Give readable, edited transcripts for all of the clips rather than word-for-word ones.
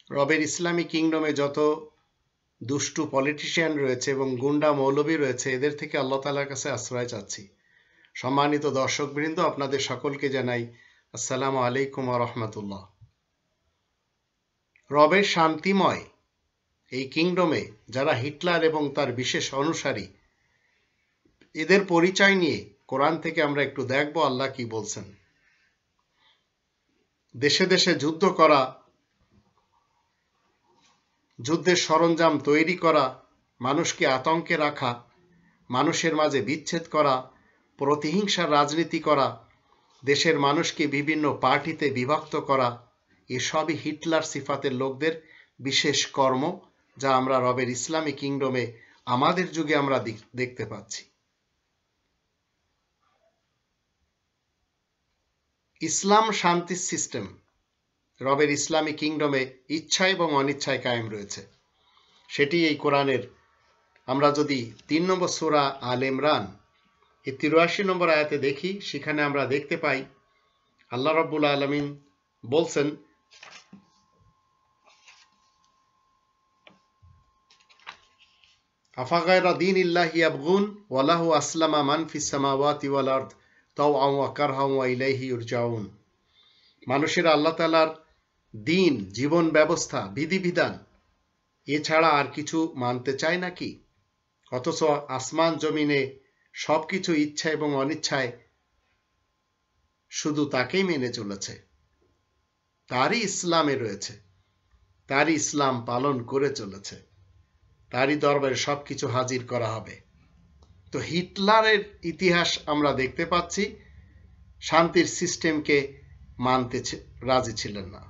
রবের ইসলামী কিংডমে যত দুষ্টু পলিটিশিয়ান রয়েছে এবং গুন্ডা মৌলবী রয়েছে, এদের থেকে আল্লাহ তাআলার কাছে আশ্রয় চাচ্ছি। সম্মানিত দর্শকবৃন্দ, আপনাদের সকলকে জানাই আসসালামু আলাইকুম ওয়া রাহমাতুল্লাহ। রবের শান্তিময় এই কিংডমে যারা হিটলার এবং তার বিশেষ অনুসারী, এদের পরিচয় নিয়ে কোরআন থেকে আমরা একটু দেখব আল্লাহ কি বলছেন। দেশে দেশে যুদ্ধ করা, যুদ্ধের সরঞ্জাম তৈরি করা, মানুষকে আতঙ্কে রাখা, মানুষের মাঝে বিচ্ছেদ করা, প্রতিহিংসার রাজনীতি করা, দেশের মানুষকে বিভিন্ন পার্টিতে বিভক্ত করা, এসবই হিটলার সিফাতের লোকদের বিশেষ কর্ম, যা আমরা রবের ইসলামী কিংডমে আমাদের যুগে আমরা দেখতে পাচ্ছি। ইসলাম শান্তির সিস্টেম রবের ইসলামী কিংডমে ইচ্ছা এবং অনিচ্ছায় কায়েম রয়েছে। সেটি এই কোরআনের, আমরা যদি 3 নম্বর সূরা আল ইমরান 83 নম্বর আয়াতে দেখি, সেখানে আমরা দেখতে পাই আল্লাহ রাব্বুল আলামিন বলছেন, আফাগায়রা দীনিল্লাহি ইয়াবগুন ওয়া লাহু আসলামা মান ফিস সামাওয়াতি ওয়াল আরদ তাওআন ওয়া কারহান ওয়া ইলাইহি ইরজাউন। মানুষেরা আল্লাহ তাআলার দিন, জীবন ব্যবস্থা, বিধিবিধান এছাড়া আর কিছু মানতে চায় নাকি? অথচ আসমান জমিনে সবকিছু ইচ্ছা এবং অনিচ্ছায় শুধু তাকেই মেনে চলেছে। তারই ইসলামে রয়েছে, তারই ইসলাম পালন করে চলেছে, তারই দরবারে সবকিছু হাজির করা হবে। তো হিটলারের ইতিহাস আমরা দেখতে পাচ্ছি, শান্তির সিস্টেমকে মানতে রাজি ছিলেন না।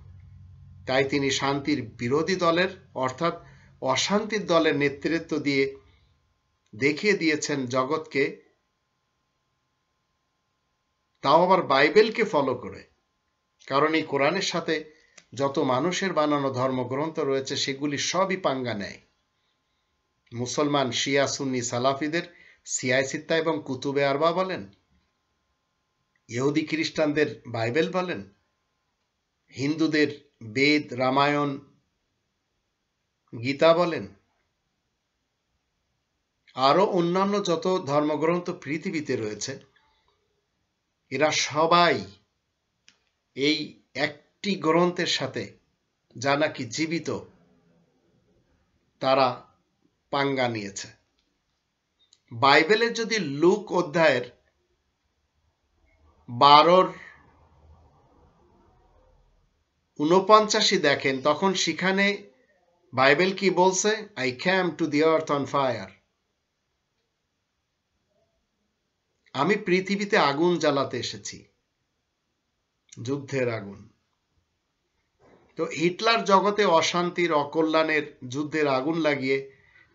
তাই তিনি শান্তির বিরোধী দলের অর্থাৎ অশান্তির দলের নেতৃত্ব দিয়ে দেখিয়ে দিয়েছেন জগৎকে, তাও আবার বাইবেলকে ফলো করে। কারণ এই কোরআনের সাথে যত মানুষের বানানো ধর্মগ্রন্থ রয়েছে সেগুলি সবই পাঙ্গা নেয়। মুসলমান শিয়া সুন্নি সালাফিদের সিয়াসিত্তা এবং কুতুবে আরবা বলেন, ইহুদি খ্রিস্টানদের বাইবেল বলেন, হিন্দুদের বেদ, রামায়ণ, গীতা বলেন, আরো অন্যান্য যত ধর্মগ্রন্থ পৃথিবীতে রয়েছে, এরা সবাই এই একটি গ্রন্থের সাথে, যা নাকি জীবিত, তারা পাঙ্গা নিয়েছে। বাইবেলের যদি লুক অধ্যায়ের 12:49 দেখেন, তখন সেখানে বাইবেল কি বলছে? I came to the earth on fire. আমি পৃথিবীতে আগুন জ্বালাতে এসেছি, যুদ্ধের আগুন। তো হিটলার জগতে অশান্তির, অকল্যাণের, যুদ্ধের আগুন লাগিয়ে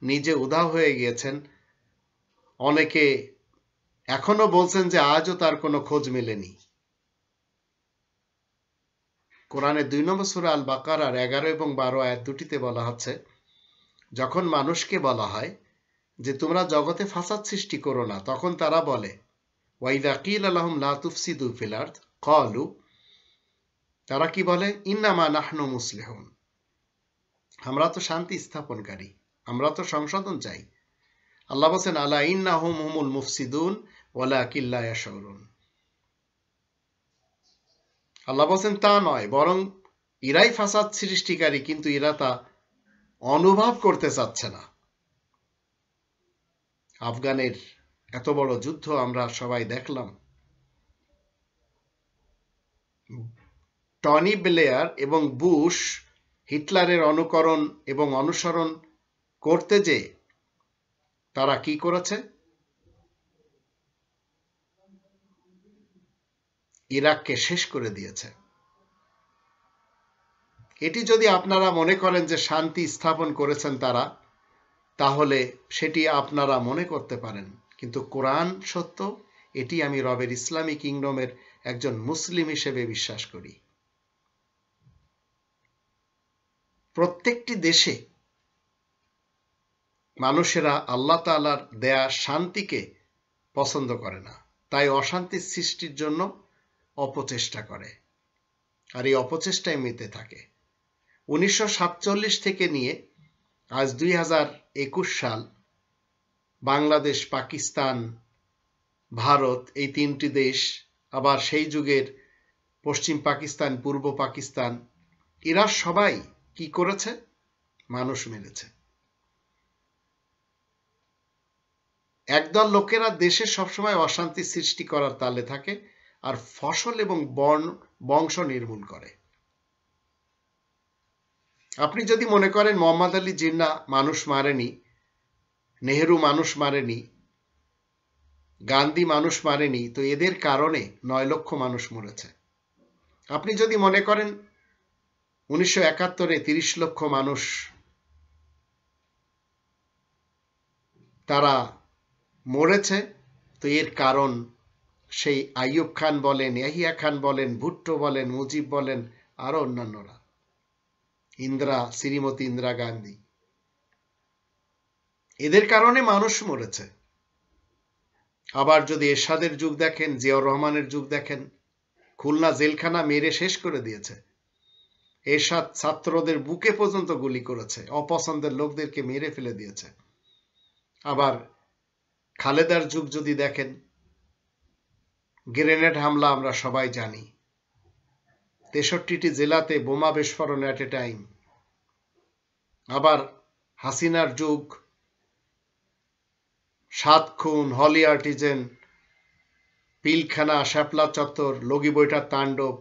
নিজে উধাও হয়ে গিয়েছেন। অনেকে এখনো বলছেন যে আজও তার কোনো খোঁজ মেলেনি। কোরআনের 2 নম্বর সূরা আল বাকারার 11 এবং 12 আয়াত দুটিতে বলা হচ্ছে, যখন মানুষকে বলা হয় যে তোমরা জগতে ফাসাদ সৃষ্টি করো না, তখন তারা বলে, ওয়াইদা কিলা লাহুম লা তুফসিদু ফিল আরদ ক্বালু, তারা কি বলে? ইন্নামা নাহনু মুসলিহুন, আমরা তো শান্তি স্থাপনকারী, আমরা তো সংশোধন চাই। আল্লাহ বলেন, আলা ইন্নাহুম হুমুল মুফসিদুন ওয়ালাকিন লা ইয়াশউরুন। আল্লাহ বলেন তা নয়, বরং এরাই ফাসাদ সৃষ্টিকারী, কিন্তু এরা তা অনুভব করতে চাচ্ছে না। আফগানের এত বড় যুদ্ধ আমরা সবাই দেখলাম। টনি ব্লেয়ার এবং বুশ হিটলারের অনুকরণ এবং অনুসরণ করতে যে তারা কি করেছে? ইরাককে শেষ করে দিয়েছে। এটি যদি আপনারা মনে করেন যে শান্তি স্থাপন করেছেন তারা, তাহলে সেটি আপনারা মনে করতে পারেন, কিন্তু কোরআন সত্য, এটি আমি রবের ইসলামী কিংডমের একজন মুসলিম হিসেবে বিশ্বাস করি। প্রত্যেকটি দেশে মানুষেরা আল্লাহ তাআলার দেয়া শান্তিকে পছন্দ করে না, তাই অশান্তি সৃষ্টির জন্য অপচেষ্টা করে, আর এই অপচেষ্টায় মেতে থাকে। 1947 থেকে নিয়ে আজ 2021 সাল বাংলাদেশ, পাকিস্তান, ভারত, এই তিনটি দেশ, আবার সেই যুগের পশ্চিম পাকিস্তান, পূর্ব পাকিস্তান, এরা সবাই কি করেছে? মানুষ মেরেছে। একদল লোকেরা দেশে সবসময় অশান্তি সৃষ্টি করার তালে থাকে আর ফসল এবং বংশ নির্মূল করে। আপনি যদি মনে করেন মোহাম্মদ আলী জিন্নাহ মানুষ মারেনি, নেহেরু মানুষ মারেনি, গান্ধী মানুষ মারেনি, তো এদের কারণে 9 লক্ষ মানুষ মরেছে। আপনি যদি মনে করেন 1971-এ 30 লক্ষ মানুষ তারা মরেছে, তো এর কারণ সেই আইয়ুব খান বলেন, ইয়াহিয়া খান বলেন, ভুট্টো বলেন, মুজিব বলেন, আরো অন্যান্যরা, শ্রীমতী ইন্দিরা গান্ধী, এদের কারণে মানুষ মরেছে। আবার যদি এরশাদের যুগ দেখেন, জিয়াউর রহমানের যুগ দেখেন, খুলনা জেলখানা মেরে শেষ করে দিয়েছে। এরশাদ ছাত্রদের বুকে পর্যন্ত গুলি করেছে, অপছন্দের লোকদেরকে মেরে ফেলে দিয়েছে। আবার খালেদার যুগ যদি দেখেন, গ্রেনেড হামলা আমরা সবাই জানি, 63টি জেলাতে বোমা বিস্ফোরণ এট এ টাইম। আবার হাসিনার যুগ, 7 খুন, হলি আর্টিজেন, পিলখানা, শাপলা চত্বর, লগি বইটার তাণ্ডব।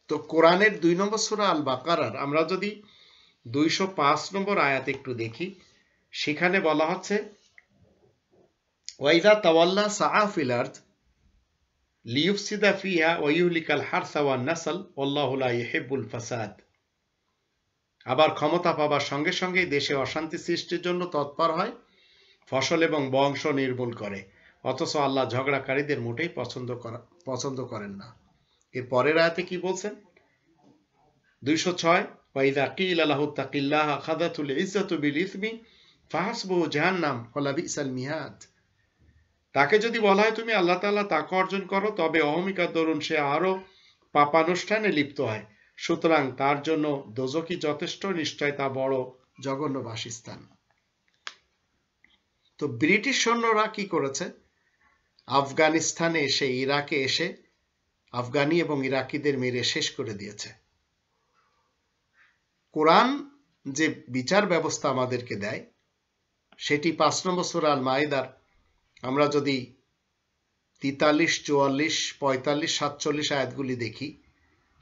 তো কোরআনের 2 নম্বর সূরা আল বাকারার আমরা যদি 205 নম্বর আয়াত একটু দেখি, সেখানে বলা হচ্ছে ওয়াইদা তাওয়াল্লা সাআ ফিল আরদ লিইফসিদা ফিহা ওয়া ইউহলিকাল হারসা ওয়ান নাসল আল্লাহু লা ইউহিব্বুল ফাসাদ। আবার ক্ষমতা পাবার সঙ্গে সঙ্গেই দেশে অশান্তি সৃষ্টির জন্য তৎপর হয়, ফসল এবং বংশ নির্মূল করে, অথচ আল্লাহ ঝগড়াকারীদের মোটেই পছন্দ করেন না। এর পরের আয়াতে কি বলছেন? 206 ওয়াইদা কিলা লাহু তাকিল্লাহ আখাযাতুল ইজ্জাতু বিল ইসমি ফাহাসবুহু জাহান্নাম ওয়া লাবিসাল মিহাদ। তাকে যদি বলা হয় তুমি আল্লাহ তাআলা তাকওয়া অর্জন করো, তবে অহমিকার দরুন সে আরো পাপানুষ্ঠানে লিপ্ত হয়, সুতরাং তার জন্য দোজখই যথেষ্ট, নিশ্চয় তা বড় জঘন্য বাসস্থান। তো ব্রিটিশ সৈন্যরা কি করেছে? আফগানিস্তানে এসে, ইরাকে এসে আফগানি এবং ইরাকিদের মেরে শেষ করে দিয়েছে। কোরআন যে বিচার ব্যবস্থা আমাদেরকে দেয়, সেটি 5 নম্বর সূরা আল মাইদার আমরা যদি 43, 44, 45, 47 আয়াতগুলি দেখি,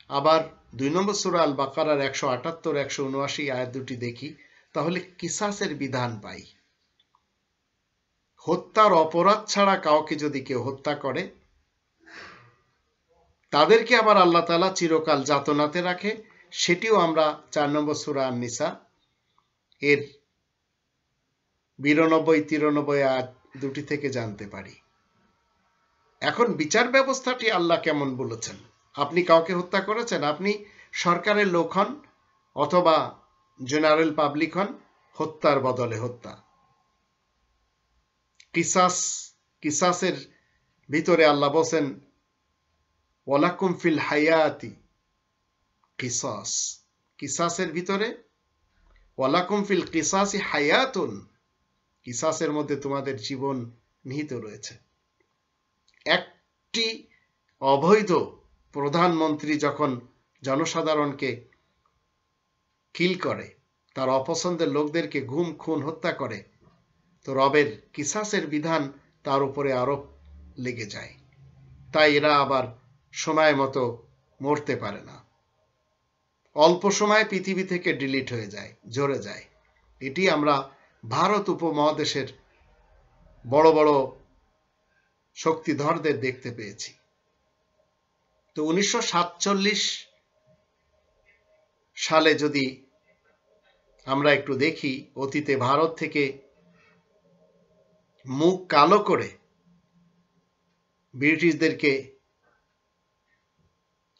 আবার 2 নম্বর সূরা আল বাকারার 178, 179 আয়াত দুটি দেখি, তাহলে কিসাসের বিধান পাই। হত্যার অপরাধ ছাড়া কাউকে যদি কেউ হত্যা করে, তাদেরকে আবার আল্লাহ তাআলা চিরকাল যাতনাতে রাখে, সেটিও আমরা 4 নম্বর সূরা আন-নিসা এর 92, 93 আয়াত দুটি থেকে জানতে পারি। এখন বিচার ব্যবস্থাটি আল্লাহ কেমন বলেছেন? আপনি কাউকে হত্যা করেছেন, আপনি সরকারের লোক হন অথবা জেনারেল পাবলিক হন, হত্যার বদলে হত্যা। কিসাসের ভিতরে আল্লাহ বলেন ওয়ালাকুম ফিল হায়াতি কিসাস, কিসাসের ভিতরে ওয়ালাকুম ফিল কিসাসি হায়াতুন, কিসাসের মধ্যে তোমাদের জীবন নিহিত রয়েছে। একটি অবৈধ প্রধানমন্ত্রী যখন জনসাধারণকে কিল করে, তার অপছন্দের লোকদেরকে গুম, খুন, হত্যা করে, তো রবের কিসাসের বিধান তার উপরে আরোপ লেগে যায়। তাই এরা আবার সময় মতো মরতে পারে না, অল্প সময়ে পৃথিবী থেকে ডিলিট হয়ে যায়, ঝরে যায়। এটি আমরা ভারত উপমহাদেশের বড় বড় শক্তিধরদের দেখতে পেয়েছি। তো 1947 সালে যদি আমরা একটু দেখি, অতীতে ভারত থেকে মুখ কালো করে ব্রিটিশদেরকে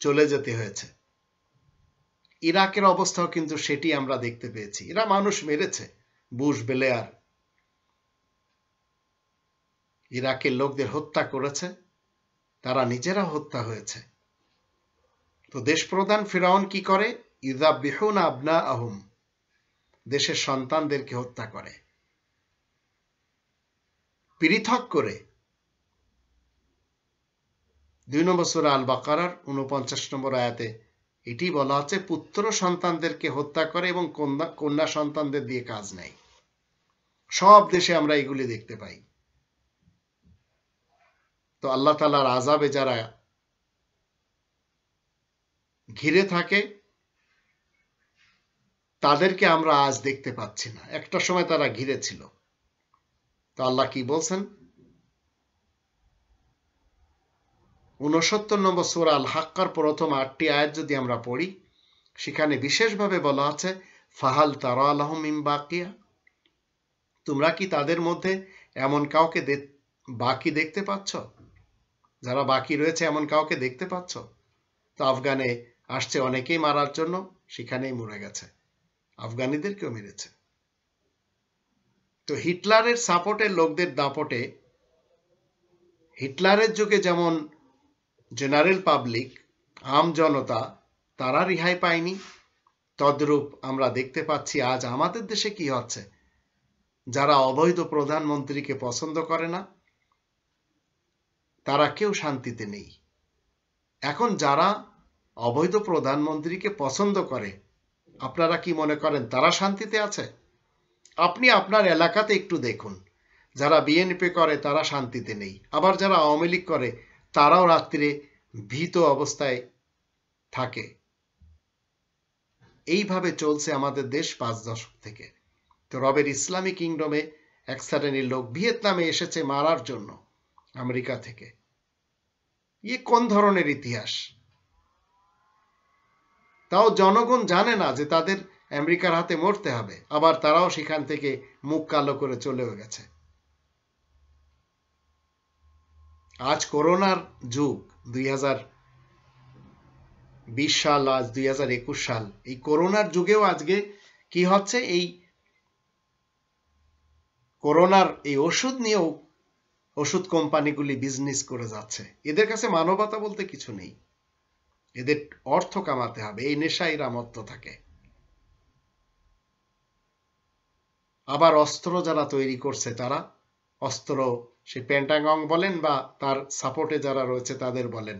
চলে যেতে হয়েছে। ইরাকের অবস্থাও কিন্তু সেটি আমরা দেখতে পেয়েছি। এরা মানুষ মেরেছে, বুশ ব্লেয়ার ইরাকের লোকদের হত্যা করেছে, তারা নিজেরা হত্যা হয়েছে। তো দেশপ্রধান ফিরাউন কি করে? ইযাবিহুনা আবনাআহুম, দেশের সন্তানদেরকে হত্যা করে। পৃথক করে 2 নম্বর সূরা আল বাকারার 49 নম্বর আয়াতে এটি বলা হচ্ছে, পুত্র সন্তানদেরকে হত্যা করে এবং কন্যা সন্তানদের দিয়ে কাজ নেয়। সব দেশে আমরা এগুলি দেখতে পাই। তো আল্লাহ তাআলার আযাবে যারা ঘিরে থাকে তাদেরকে আমরা আজ দেখতে পাচ্ছি না, একটা সময় তারা ঘিরে ছিল। তো আল্লাহ কি বলছেন? 69 নম্বর সূরা আল হাক্কার প্রথম 8টি আয়াত যদি আমরা পড়ি, সেখানে বিশেষভাবে বলা আছে, ফাহাল তারা লাহুম মিন বাকিয়া, তোমরা কি তাদের মধ্যে এমন কাউকে বাকি দেখতে পাচ্ছ? যারা বাকি রয়েছে এমন কাউকে দেখতে পাচ্ছ? তো আফগানে আসছে অনেকেই মারার জন্য, সেখানেই মরে গেছে, আফগানিদেরকেও মেরেছে। তো হিটলারের সাপোর্টের লোকদের দাপটে হিটলারের যুগে যেমন জেনারেল পাবলিক, আম জনতা, তারা রেহাই পায়নি, তদ্রূপ আমরা দেখতে পাচ্ছি আজ আমাদের দেশে কি হচ্ছে। যারা অবৈধ প্রধানমন্ত্রীকে পছন্দ করে না তারা কেউ শান্তিতে নেই। এখন যারা অবৈধ প্রধানমন্ত্রীকে পছন্দ করে, আপনারা কি মনে করেন তারা শান্তিতে আছে? আপনি আপনার এলাকাতে একটু দেখুন, যারা বিএনপি করে তারা শান্তিতে নেই, আবার যারা আওয়ামী লীগ করে তারাও রাত্রে ভীত অবস্থায় থাকে। এইভাবে চলছে আমাদের দেশ 5 দশক থেকে। তো রবের ইসলামী কিংডমে এক শ্রেণীর লোক ভিয়েতনামে এসেছে মারার জন্য আমেরিকা থেকে। কোন ধরনের ইতিহাস? তাও জনগণ জানে না যে তাদের আমেরিকার হাতে মরতে হবে, আবার তারাও সেখান থেকে মুখ কালো করে চলেও গেছে। আজ করোনার যুগ, 2020 সাল, আজ 2021 সাল। এই করোনার যুগেও আজকে কি হচ্ছে? এই করোনার এই ওষুধ নিয়েও ওষুধ কোম্পানিগুলি বিজনেস করে যাচ্ছে। এদের কাছে মানবতা বলতে কিছু নেই, এদের অর্থ কামাতে হবে, এই নেশায় এরা মত্ত থাকে। আবার অস্ত্র যারা তৈরি করছে, তারা অস্ত্র, সে পেন্টাগন বলেন বা তার সাপোর্টে যারা রয়েছে তাদের বলেন,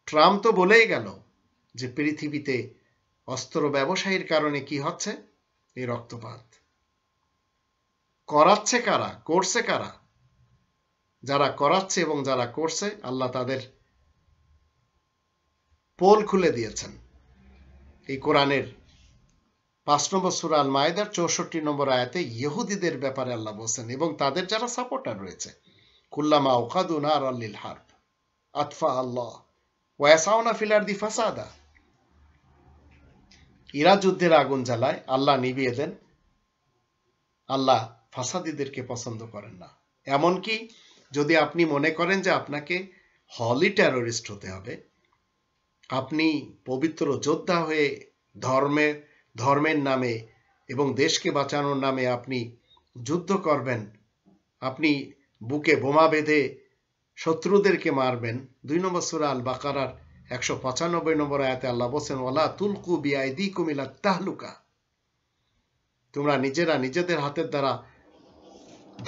ট্রাম্প তো বলেই গেল যে পৃথিবীতে অস্ত্র ব্যবসায়ীর কারণে কি হচ্ছে? এই রক্তপাত। করাচ্ছে কারা? করছে কারা? যারা করাচ্ছে এবং যারা করছে, আল্লাহ তাদের পোল খুলে দিয়েছেন। এই কোরআনের 5 নম্বর সূরা আল মায়েদার 64 নম্বর আয়াতে ইহুদিদের ব্যাপারে আল্লাহ বলছেন, এবং তাদের যারা সাপোর্টার রয়েছে, কুল্লামা আওকাদু নারাল লিল হারব আতফা আল্লাহ ওয়া ইয়াসাউনা ফিল আরদি ফাসাদা, এরা যুদ্ধের আগুন জ্বালায়, আল্লাহ নিভিয়ে দেন। আল্লাহ ফাসাদীদেরকে পছন্দ করেন না। এমনকি যদি আপনি মনে করেন যে আপনাকে হলি টেররিস্ট হতে হবে, আপনি পবিত্র যোদ্ধা হয়ে ধর্মের নামে এবং দেশকে বাঁচানোর নামে আপনি যুদ্ধ করবেন, আপনি বুকে বোমা বেঁধে শত্রুদেরকে মারবেন, 2 নম্বর সূরা আল বাকারার 195 নম্বর আয়াতে আল্লাহ বলেন, ওয়ালা তুলকু বিআইদিকুম ইলা তাহলুকা, তোমরা নিজেরা নিজেদের হাতের দ্বারা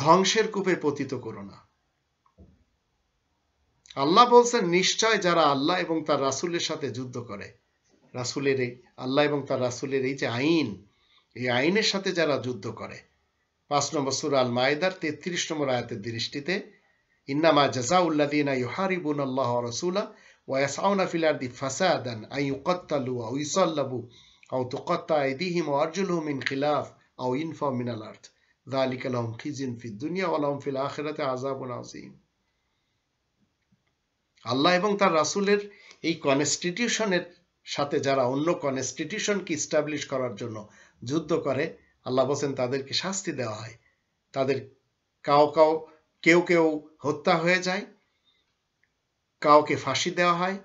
ধ্বংসের কূপে পতিত করো না। আল্লাহ বলছেন, নিশ্চয় যারা আল্লাহ এবং তার রাসূলের সাথে যুদ্ধ করে, রাসূলের এই আল্লাহ এবং তার রাসূলের এই যে আইন, এই আইনের সাথে যারা যুদ্ধ করে, 5 নম্বর সূরা আল মায়েদার 33 নম্বর আয়াতের দৃষ্টিতে, ইন্নামা জাযাউল্লাযীনা ইউহারিবুনাল্লাহ ওয়া রাসূলাহু ওয়া ইয়াসআউনা ফিল আরদি ফাসাদান আন ইউকাত্তালু আও ইউসাল্লাবু আও তুকাত্তা আইদিহিম ওয়া আরজুলুহুম মিন খিলাফ আও ইনফাউ মিনাল আরদ যালিকা লাহুম খিজিয়ুন ফিদ দুনিয়া ওয়া লাহুম ফিল আখিরাতি আযাবুন আযীম। আল্লাহ এবং তার রাসূলের এই কনস্টিটিউশনের সাথে যারা অন্য কনস্টিটিউশনকে এস্টাবলিশ করার জন্য যুদ্ধ করে, আল্লাহ বলেন তাদেরকে শাস্তি দেওয়া হয়। তাদের কেউ কেউ হত্যা হয়ে যায়, কাউকে ফাঁসি দেওয়া হয়,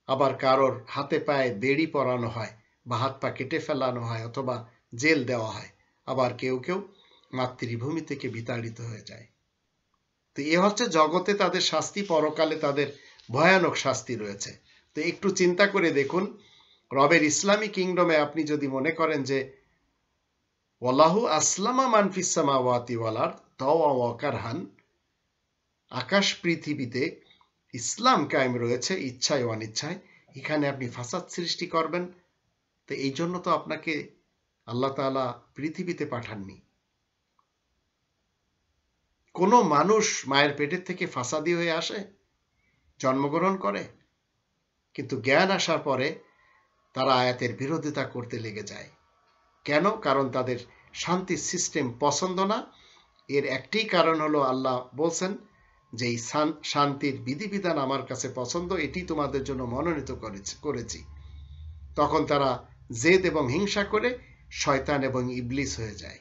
আবার কারোর হাতে পায়ে বেড়ি পরানো হয় বা হাত পা কেটে ফেলানো হয় অথবা জেল দেওয়া হয়, আবার কেউ কেউ মাতৃভূমি থেকে বিতাড়িত হয়ে যায়। তো এ হচ্ছে জগতে তাদের শাস্তি, পরকালে তাদের ভয়ানক শাস্তি রয়েছে। তো তো একটু চিন্তা করে দেখুন, রবের ইসলামী কিংডমে আপনি যদি মনে করেন যে ওয়াল্লাহু আসলামা মান ফিস সামাওয়াতি ওয়াল আরদ তাওয়া ওয়া কারহান, আকাশ পৃথিবীতে ইসলাম কায়েম রয়েছে ইচ্ছায় ও অনিচ্ছায়, এখানে আপনি ফাসাদ সৃষ্টি করবেন। তো এই জন্য তো আপনাকে আল্লাহ তাআলা পৃথিবীতে পাঠাননি। কোন মানুষ মায়ের পেটের থেকে ফাসাদি হয়ে আসে, জন্মগ্রহণ করে? কিন্তু জ্ঞান আসার পরে তারা আয়াতের বিরোধিতা করতে লেগে যায়। কেন? কারণ তাদের শান্তির সিস্টেম পছন্দ না। এর একটি কারণ হলো আল্লাহ বলছেন যে এই শান্তির বিধিবিধান আমার কাছে পছন্দ, এটি তোমাদের জন্য মনোনীত করেছি। তখন তারা জেদ এবং হিংসা করে শয়তান এবং ইবলিস হয়ে যায়।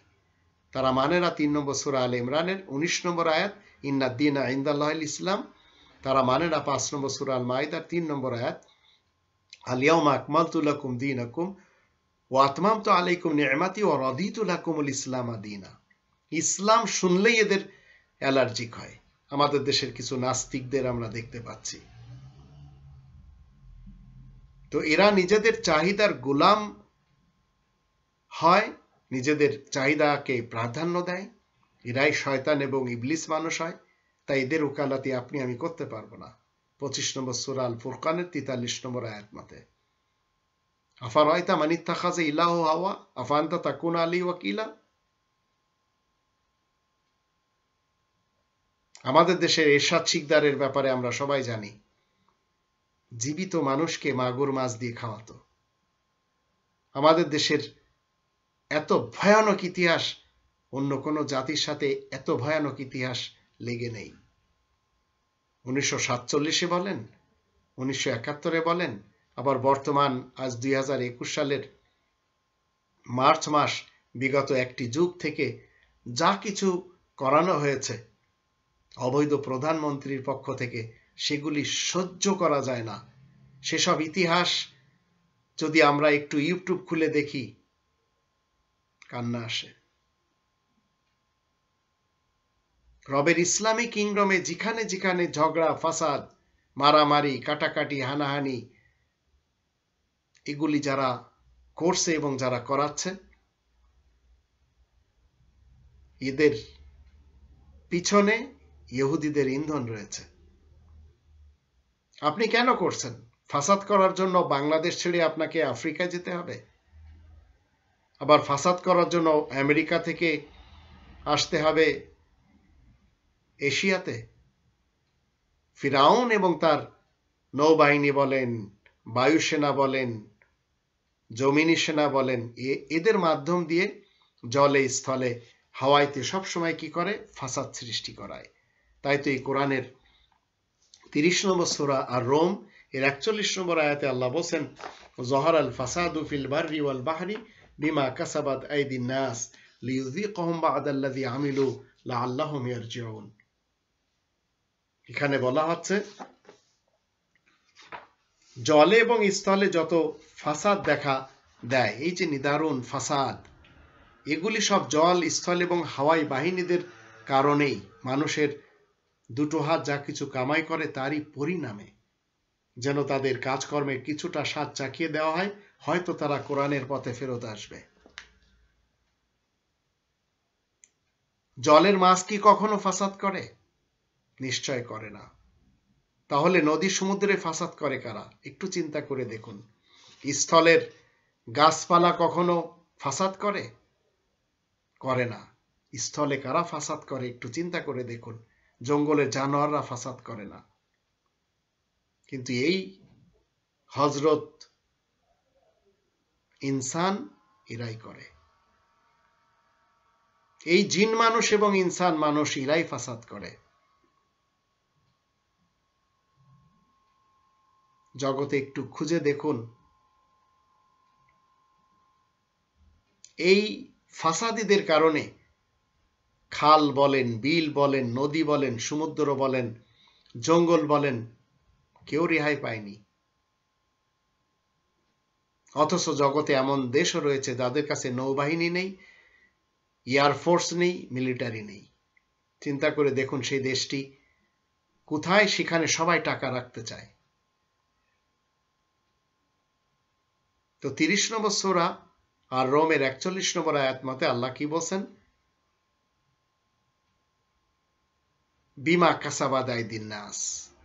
তারা মানে না 3 নম্বর সূরা আলে ইমরানের 19 নম্বর আয়াত, ইন্না দ্বীনা ইনদাল্লাহিল ইসলাম। তারা মানে না 5 নম্বর সূরা আল মাইদার 3 নম্বর আয়াত, আল ইয়াউমা আকমালতু লাকুম দীনাকুম ওয়া আতমামতু আলাইকুম নি'মাতি ওয়া রাদিতু লাকুমুল ইসলাম দীনা। ইসলাম শুনলেই এদের অ্যালার্জিক হয়। আমাদের দেশের কিছু নাস্তিকদের আমরা দেখতে পাচ্ছি। তো এরা নিজেদের চাহিদার গোলাম হয়, নিজেদের চাহিদাকে প্রাধান্য দেয়। এরাই শয়তান এবং ইবলিস মানুষ হয়। তাই এদের ওকালাতি আপনি আমি করতে পারবো না। 25 নম্বর সূরা আল ফুরকানের 43 নম্বর আয়াত মতে, আফারাইতা মান ইত্তাখাযা ইলাহু হাওয়া আফা আনতা তাকুনু আলাইহি ওয়াকিলা। আমাদের দেশের এরশাদ শিকদারের ব্যাপারে আমরা সবাই জানি, জীবিত মানুষকে মাগুর মাছ দিয়ে খাওয়াতো। আমাদের দেশের এত ভয়ানক ইতিহাস, অন্য কোনো জাতির সাথে এত ভয়ানক ইতিহাস লেগে নেই। 1947 বলেন, 1971 বলেন, আবার বর্তমান আজ 2021 সালের মার্চ মাস, বিগত একটি যুগ থেকে যা কিছু করানো হয়েছে অবৈধ প্রধানমন্ত্রীর পক্ষ থেকে, সেগুলি সহ্য করা যায় না। সেসব ইতিহাস যদি আমরা একটু ইউটিউব খুলে দেখি, কান্না আসে। রবের ইসলামী কিংডমে যেখানে যেখানে ঝগড়া, ফাসাদ, মারামারি, কাটাকাটি, হানাহানি, এগুলি যারা করছে এবং যারা করাচ্ছে, এদের পিছনে ইহুদিদের ইন্ধন রয়েছে। আপনি কেন করছেন? ফাসাদ করার জন্য বাংলাদেশ ছেড়ে আপনাকে আফ্রিকায় যেতে হবে? আবার ফাসাদ করার জন্য আমেরিকা থেকে আসতে হবে এশিয়াতে? ফিরাউন এবং তার নৌবাহিনী বলেন, বায়ুসেনা বলেন, জমিনি সেনা বলেন, এদের মাধ্যম দিয়ে জলে, স্থলে, হাওয়াইতে সবসময় কি করে? ফাসাদ সৃষ্টি করায়। তাই তো এই কোরআনের 30 নম্বর সূরা আর রোম এর 41 নম্বর আয়াতে আল্লাহ বলেন, যহারাল ফাসাদু ফিল বাররি ওয়াল বাহরি বিমা কাসাবাত আইদিন নাস লিইযীকাহুম বা'দাল্লাযী আমিলু লাআল্লাহুম ইয়ারজিউন। এখানে বলা হচ্ছে জলে এবং স্থলে যত ফাসাদ দেখা দেয়, এই যে নিদারুণ ফাসাদ, এগুলি সব জল, স্থল এবং হাওয়াই বাহিনীদের কারণেই, মানুষের দুটো হাত যা কিছু কামাই করে তারই পরিণামে, যেন তাদের কাজকর্মের কিছুটা স্বাদ চাখিয়ে দেওয়া হয়, হয়তো তারা কোরআনের পথে ফেরত আসবে। জলের মাছ কি কখনো ফাসাদ করে? নিশ্চয় করে না। তাহলে নদী সমুদ্রে ফাসাদ করে কারা? একটু চিন্তা করে দেখুন। স্থলের গাছপালা কখনো ফাসাদ করে? করে না। স্থলে কারা ফাসাদ করে? একটু চিন্তা করে দেখুন। জঙ্গলের জানোয়াররা ফাসাদ করে না, কিন্তু এই হযরত ইনসান এরাই করে। এই জিন মানুষ এবং ইনসান মানুষ এরাই ফাসাদ করে। জগতে একটু খুঁজে দেখুন, এই ফাসাদিদের কারণে খাল বলেন, বিল বলেন, নদী বলেন, সমুদ্র বলেন, জঙ্গল বলেন, কেউ রেহাই পায়নি। অথচ জগতে এমন দেশও রয়েছে যাদের কাছে নৌবাহিনী নেই, এয়ারফোর্স নেই, মিলিটারি নেই। চিন্তা করে দেখুন সেই দেশটি কোথায়? সেখানে সবাই টাকা রাখতে চায়। তো 30 নম্বর সূরা আর রোমের 41 নম্বর আয়াত মতে আল্লাহ কি বলছেন? বিমা কাসাবাত আইদিন নাস,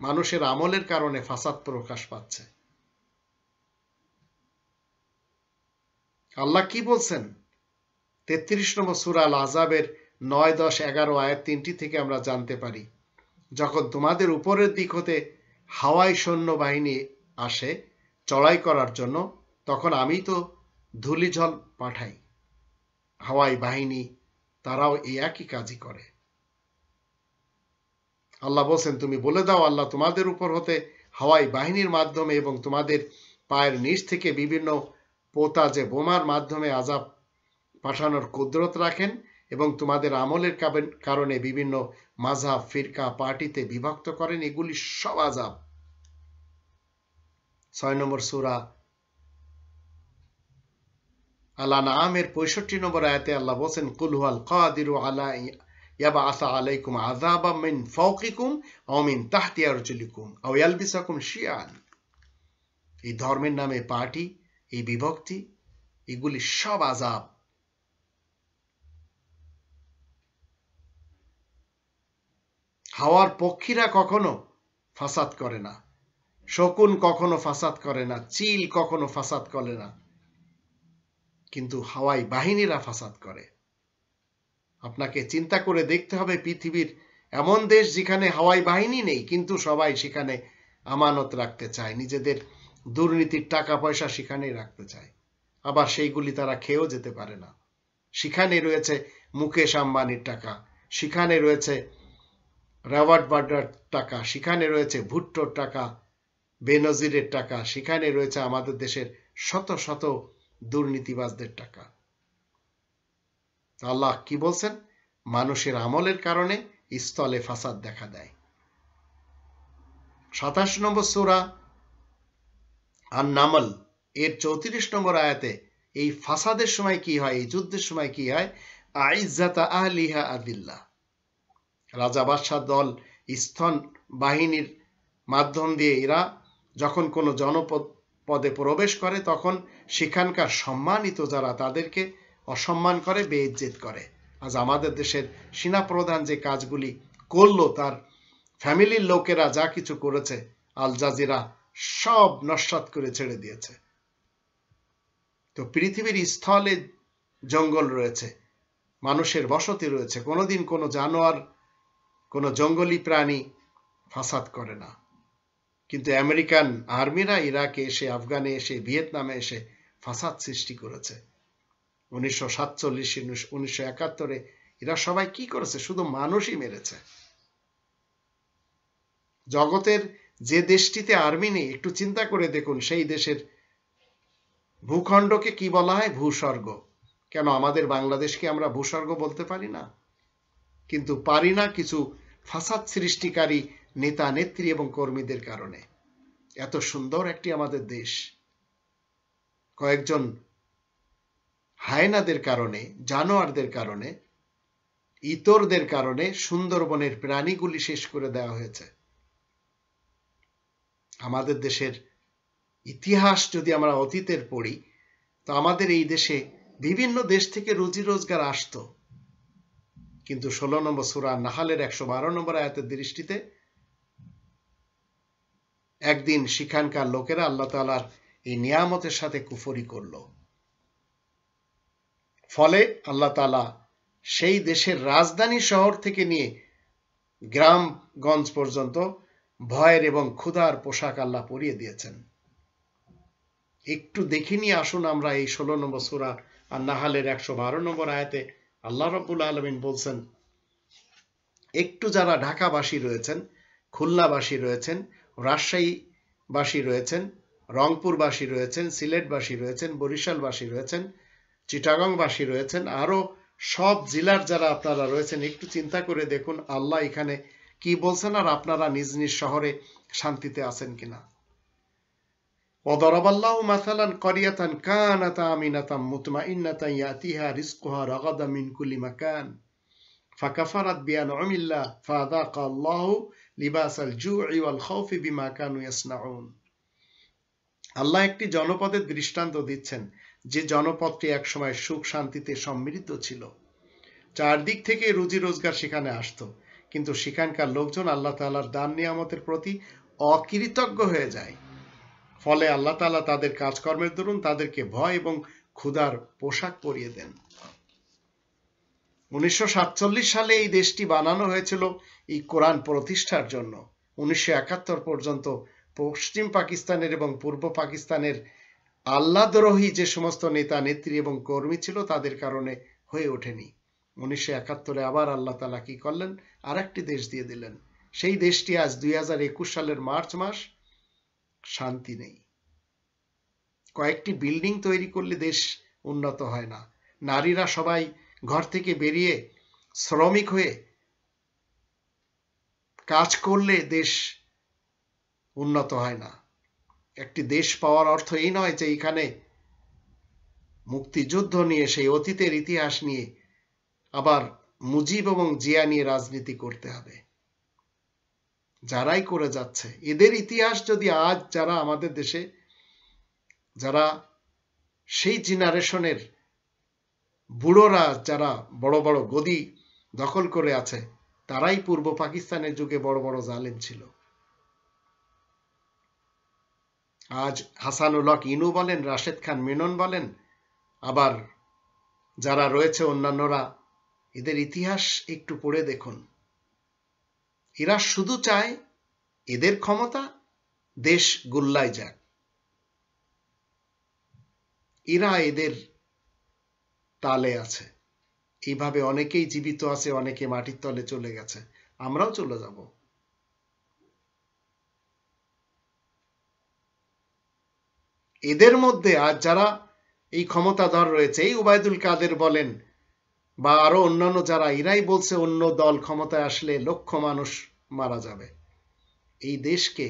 মানুষের আমলের কারণে ফাসাদ প্রকাশ পাচ্ছে। আল্লাহ কি বলছেন? 33 নম্বর সূরা আল আযাবের 9, 10, 11 আয়াত 3টি থেকে আমরা জানতে পারি, যখন তোমাদের উপরের দিক হতে হাওয়াই সৈন্যবাহিনী আসে চড়াই করার জন্য, তখন আমি তো ধূলিঝড় পাঠাই। হাওয়াই বাহিনী তারাও এই একই কাজই করে। আল্লাহ বলছেন, তুমি বলে দাও, আল্লাহ তোমাদের উপর হতে হাওয়াই বাহিনীর মাধ্যমে এবং তোমাদের পায়ের নিচ থেকে বিভিন্ন পোতা যে বোমার মাধ্যমে আযাব পাঠানোর কুদরত রাখেন এবং তোমাদের আমলের কারণে বিভিন্ন মাযহাব, ফিরকা, পার্টিতে বিভক্ত করেন। এগুলি সব আযাব। 6 নম্বর সূরা আল আনআমের 65 নম্বর আয়াতে আল্লাহ বলেন, কুল হুয়াল কাদিরু আলা ইয়াবআসা আলাইকুম আযাবাম মিন ফাওকিকুম আও মিন তাহতি আরজুলিকুম আও ইয়ালবিসাকুম শিয়ান। এই ধর্মের নামে পার্টি, এই বিভক্তি, এগুলি সব আযাব। হাওয়ার পক্ষীরা কখনো ফাসাদ করে না, শকুন কখনো ফাসাদ করে না, চিল কখনো ফাসাদ করে না, কিন্তু হাওয়াই বাহিনীরা ফাসাদ করে। আপনাকে চিন্তা করে দেখতে হবে, পৃথিবীর এমন দেশ যেখানে হাওয়াই বাহিনী নেই, কিন্তু সবাই সেখানে আমানত রাখতে চায়, নিজেদের দুর্নীতির টাকা পয়সা সেখানেই রাখতে চায়, আবার সেইগুলি তারা খেয়েও যেতে পারে না। সেখানে রয়েছে মুকেশ আম্বানির টাকা, সেখানে রয়েছে রবার্ট বাড্রার টাকা, সেখানে রয়েছে ভুট্টোর টাকা, বেনজিরের টাকা, সেখানে রয়েছে আমাদের দেশের শত শত দুর্নীতিবাজদের টাকা। আল্লাহ কি বলছেন? মানুষের আমলের কারণে স্থলে ফাসাদ দেখা দেয়। 27 নম্বর সূরা আন-নামল এর 34 নম্বর আয়াতে এই ফাসাদের সময় কি হয়, এই যুদ্ধের সময় কি হয়? আইজ্জাতা আহলিহা আদিল্লাহ, রাজা বাদশাহ দল স্থল বাহিনীর মাধ্যম দিয়ে এরা যখন কোনো জনপদে প্রবেশ করে, তখন সেখানকার সম্মানিত যারা তাদেরকে অসম্মান করে, বেইজ্জত করে। আজ আমাদের দেশের সেনাপ্রধান যে কাজগুলি করলো, তার ফ্যামিলির লোকেরা যা কিছু করেছে, আল জাজিরা সব নস্যাৎ করে ছেড়ে দিয়েছে। তো পৃথিবীর স্থলে জঙ্গল রয়েছে, মানুষের বসতি রয়েছে, কোনোদিন কোনো জানোয়ার, কোনো জঙ্গলি প্রাণী ফাসাদ করে না। কিন্তু আমেরিকান আর্মিরা ইরাকে এসে, আফগানে এসে, ভিয়েতনামে এসে ফাসাদ সৃষ্টি করেছে। 1947, 1971 এরা সবাই কি করেছে? শুধু মানুষই মেরেছে। জগতের যে দেশটিতে আর্মি নেই, একটু চিন্তা করে দেখুন, সেই দেশের ভূখণ্ডকে কি বলা হয়? ভূস্বর্গ। কেন আমাদের বাংলাদেশকে আমরা ভূস্বর্গ বলতে পারি না? কিন্তু পারি না কিছু ফাসাদ সৃষ্টিকারী নেতা, নেত্রী এবং কর্মীদের কারণে। এত সুন্দর একটি আমাদের দেশ, কয়েকজন হায়নাদের কারণে, জানোয়ারদের কারণে, ইতরদের কারণে সুন্দরবনের প্রাণীগুলি শেষ করে দেওয়া হয়েছে। আমাদের দেশের ইতিহাস যদি আমরা অতীতের পড়ি, তো আমাদের এই দেশে বিভিন্ন দেশ থেকে রুজি রোজগার আসতো, কিন্তু 16 নম্বর সূরা নাহালের 112 নম্বর আয়াতের দৃষ্টিতে একদিন সেখানকার লোকেরা আল্লাহ তাআলার এই নিয়ামতের সাথে কুফরি করল। ফলে আল্লাহ তাআলা সেই দেশের রাজধানী শহর থেকে নিয়ে গ্রামগঞ্জ পর্যন্ত ভয়ের এবং ক্ষুধার পোশাক আল্লাহ পরিয়ে দিয়েছেন। একটু দেখে নিয়ে আসুন আমরা এই 16 নম্বর সূরা আন-নাহালের 112 নম্বর আয়াতে আল্লাহ রাব্বুল আলামিন বলছেন, একটু যারা ঢাকাবাসী রয়েছেন, খুলনাবাসী রয়েছেন, রাজশাহীবাসী রয়েছেন, রংপুরবাসী রয়েছেন, সিলেটবাসী রয়েছেন, বরিশালবাসী রয়েছেন, চিটাগংবাসী রয়েছেন, আরো সব জেলার যারা আপনারা রয়েছেন, একটু চিন্তা করে দেখুন আল্লাহ এখানে কি বলছেন, আর আপনারা নিজ নিজ শহরে শান্তিতে আছেন কিনা। وضرب الله مثلا قرية كانت آمنة مطمئنة يأتيها رزقها رغدا من كل مكان فكفرت بأنعم الله فأذاق الله لباس الجوع والخوف بما كانوا يصنعون। আল্লাহ একটি জনপদের দৃষ্টান্ত দিচ্ছেন, যে জনপদটি একসময় সুখ শান্তিতে সমৃদ্ধ ছিল। চারদিক থেকে রুজি রোজগার সেখানে আসতো, কিন্তু সেখানকার লোকজন আল্লাহ তাআলার দান নিয়ামতের প্রতি অকৃতজ্ঞ হয়ে যায়। ফলে আল্লাহ তাআলা তাদের কাজকর্মের দরুন তাদেরকে ভয় এবং ক্ষুধার পোশাক পরিয়ে দেন। 1947 সালে এই দেশটি বানানো হয়েছিল এই কোরআন প্রতিষ্ঠার জন্য। 1971 পর্যন্ত পশ্চিম পাকিস্তানের এবং পূর্ব পাকিস্তানের আল্লাহদ্রোহী যে সমস্ত নেতা নেত্রী এবং কর্মী ছিল তাদের কারণে হয়ে ওঠেনি। 1971 আবার আল্লাহ তাআলা কি করলেন, আর একটি দেশ দিয়ে দিলেন। সেই দেশটি আজ 2021 সালের মার্চ মাস শান্তি নেই। কয়েকটি বিল্ডিং তৈরি করলে দেশ উন্নত হয় না। নারীরা সবাই ঘর থেকে বেরিয়ে শ্রমিক হয়ে কাজ করলে দেশ উন্নত হয় না। একটি দেশ পাওয়ার অর্থ এই নয় যে এখানে মুক্তিযুদ্ধ নিয়ে, সেই অতীতের ইতিহাস নিয়ে আবার মুজিব এবং জিয়া নিয়ে রাজনীতি করতে হবে। যারাই করে যাচ্ছে, এদের ইতিহাস যদি আজ যারা আমাদের দেশে, যারা সেই জেনারেশনের বুড়োরা যারা বড় বড় গদি দখল করে আছে, তারাই পূর্ব পাকিস্তানের যুগে বড় বড় জালেম ছিল। আজ হাসানুল হক ইনু বলেন, রাশেদ খান মেনন বলেন, আবার যারা রয়েছে অন্যান্যরা, এদের ইতিহাস একটু পড়ে দেখুন। এরা শুধু চায় এদের ক্ষমতা দেশ গুল্লায় যাক। এরা এদের তালে আছে। এইভাবে অনেকেই জীবিত আছে, অনেকে মাটির তলে চলে গেছে, আমরাও চলে যাব। এদের মধ্যে আজ যারা এই ক্ষমতাধর রয়েছে, এই ওবায়দুল কাদের বলেন বা আরো অন্যান্য যারা, এরাই বলছে অন্য দল ক্ষমতায় আসলে লক্ষ মানুষ মারা যাবে। এই দেশকে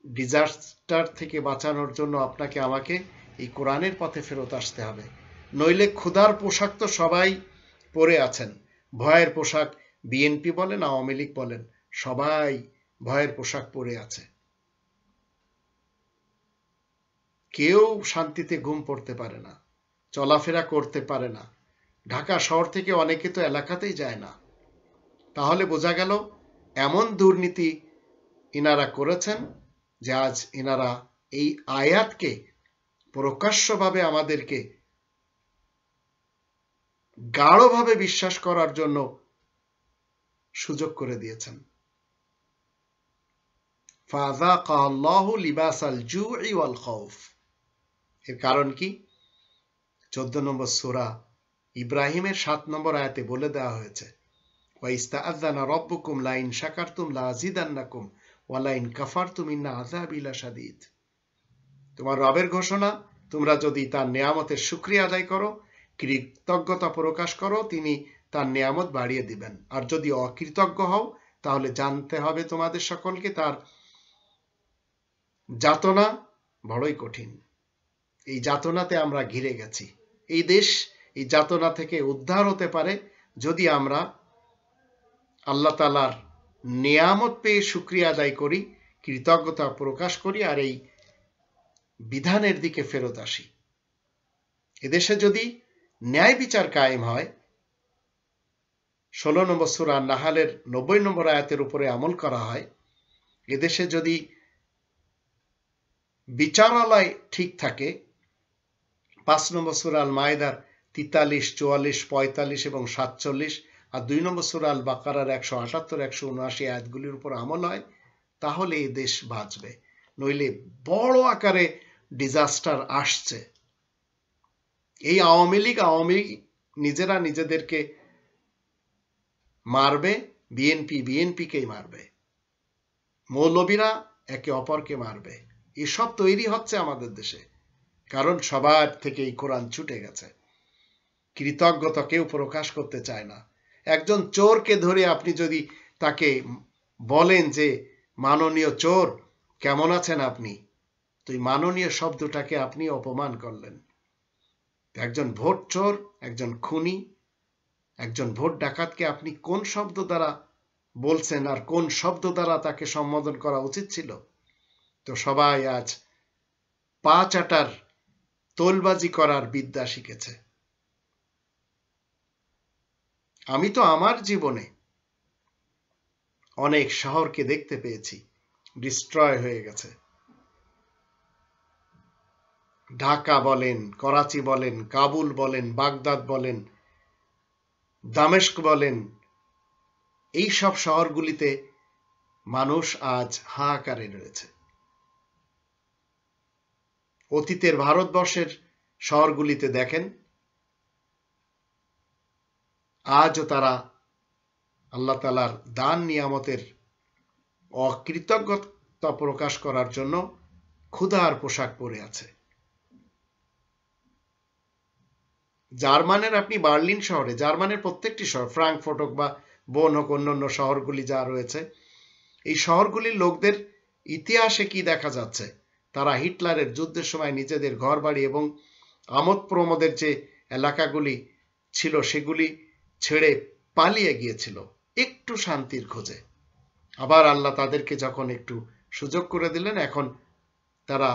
ডিজাস্টার থেকে বাঁচানোর জন্য আপনাকে আমাকে এই কোরআনের পথে ফেরত আসতে হবে। নইলে ক্ষুধার পোশাক তো সবাই পরে আছেন, ভয়ের পোশাক, বিএনপি বলেন, আওয়ামী লীগ বলেন, সবাই ভয়ের পোশাক পরে আছে। কেউ শান্তিতে ঘুম পড়তে পারে না, চলাফেরা করতে পারে না। ঢাকা শহর থেকে অনেকে তো এলাকাতেই যায় না। তাহলে বোঝা গেল এমন দুর্নীতি ইনারা করেছেন যে আজ ইনারা এই আয়াতকে প্রকাশ্যভাবে আমাদেরকে গাঢ়ভাবে বিশ্বাস করার জন্য সুযোগ করে দিয়েছেন। ফাযাকাহু আল্লাহু লিবাসাল জুই ওয়াল খাউফ। এর কারণ কি? 14 নম্বর সূরা ইব্রাহিমের 7 নম্বর আয়াতে বলে দেওয়া হয়েছে, ওয়া ইস্তাআযানা রাব্বুকুম লাইন শাকারতুম লাযিদান্নাকুম ওয়া লাইন কাফারতুম ইন্না আযাবি লাশাদীদ। তোমার রবের ঘোষণা, তোমরা যদি তার নিয়ামতের শুকরিয়া আদায় করো, কৃতজ্ঞতা প্রকাশ করো, তিনি তার নিয়ামত বাড়িয়ে দিবেন। আর যদি অকৃতজ্ঞ হও, তাহলে জানতে হবে তোমাদের সকলকে তার যাতনা বড়ই কঠিন। এই যাতনাতে আমরা ঘিরে গেছি। এই দেশ এই যাতনা থেকে উদ্ধার হতে পারে যদি আমরা আল্লাহ তাআলার নিয়ামত পেয়ে শুকরিয়া আদায় করি, কৃতজ্ঞতা প্রকাশ করি, আর এই বিধানের দিকে ফেরত আসি। এদেশে যদি ন্যায় বিচার কায়েম হয়, 16 নম্বর সূরা নাহালের 90 নম্বর আয়াতের উপরে আমল করা হয়, এদেশে যদি বিচারালয় ঠিক থাকে, 5 নম্বর সূরা আল মায়েদার 43, 44, 45 এবং 47 আর 2 নম্বর সূরা আল বাকারার 178, 179 আয়াতগুলির উপর আমল হয়, তাহলে এই দেশ বাঁচবে। নইলে বড় আকারে ডিজাস্টার আসছে। এই আওয়ামী লীগ নিজেরা নিজেদেরকে মারবে, বিএনপি বিএনপিকেই মারবে, মৌলবীরা একে অপরকে মারবে। এসব তৈরি হচ্ছে আমাদের দেশে, কারণ সবার থেকে এই কোরআন ছুটে গেছে। কৃতজ্ঞতা কেউ প্রকাশ করতে চায় না। একজন চোরকে ধরে আপনি যদি তাকে বলেন যে মাননীয় চোর কেমন আছেন আপনি, তো এই মাননীয় শব্দটাকে আপনি অপমান করলেন। একজন ভোট চোর, একজন খুনি, একজন ভোট ডাকাতকে আপনি কোন শব্দ দ্বারা বলছেন আর কোন শব্দ দ্বারা তাকে সম্বোধন করা উচিত ছিল? তো সবাই আজ পা চাটার, তোলবাজি করার বিদ্যা শিখেছে। আমি তো আমার জীবনে অনেক শহরকে দেখতে পেয়েছি ডিস্ট্রয় হয়ে গেছে। ঢাকা বলেন, করাচি বলেন, কাবুল বলেন, বাগদাদ বলেন, দামেস্ক বলেন, এই সব শহরগুলিতে মানুষ আজ হাহাকারে রয়েছে। অতীতের ভারতবর্ষের শহরগুলিতে দেখেন, আজও তারা আল্লাহ তাআলার দান নিয়ামতের অকৃতজ্ঞতা প্রকাশ করার জন্য ক্ষুধার পোশাক পরে আছে। জার্মানের আপনি বার্লিন শহরে, জার্মানের প্রত্যেকটি শহর, ফ্রাঙ্কফুর্ট হোক বা বোন হোক, অন্যান্য শহরগুলি যা রয়েছে, এই শহরগুলির লোকদের ইতিহাসে কি দেখা যাচ্ছে? তারা হিটলারের যুদ্ধের সময় নিজেদের ঘরবাড়ি এবং আমোদ প্রমোদের যে এলাকাগুলি ছিল সেগুলি ছেড়ে পালিয়ে গিয়েছিল একটু শান্তির খোঁজে। আবার আল্লাহ তাদেরকে যখন একটু সুযোগ করে দিলেন, এখন তারা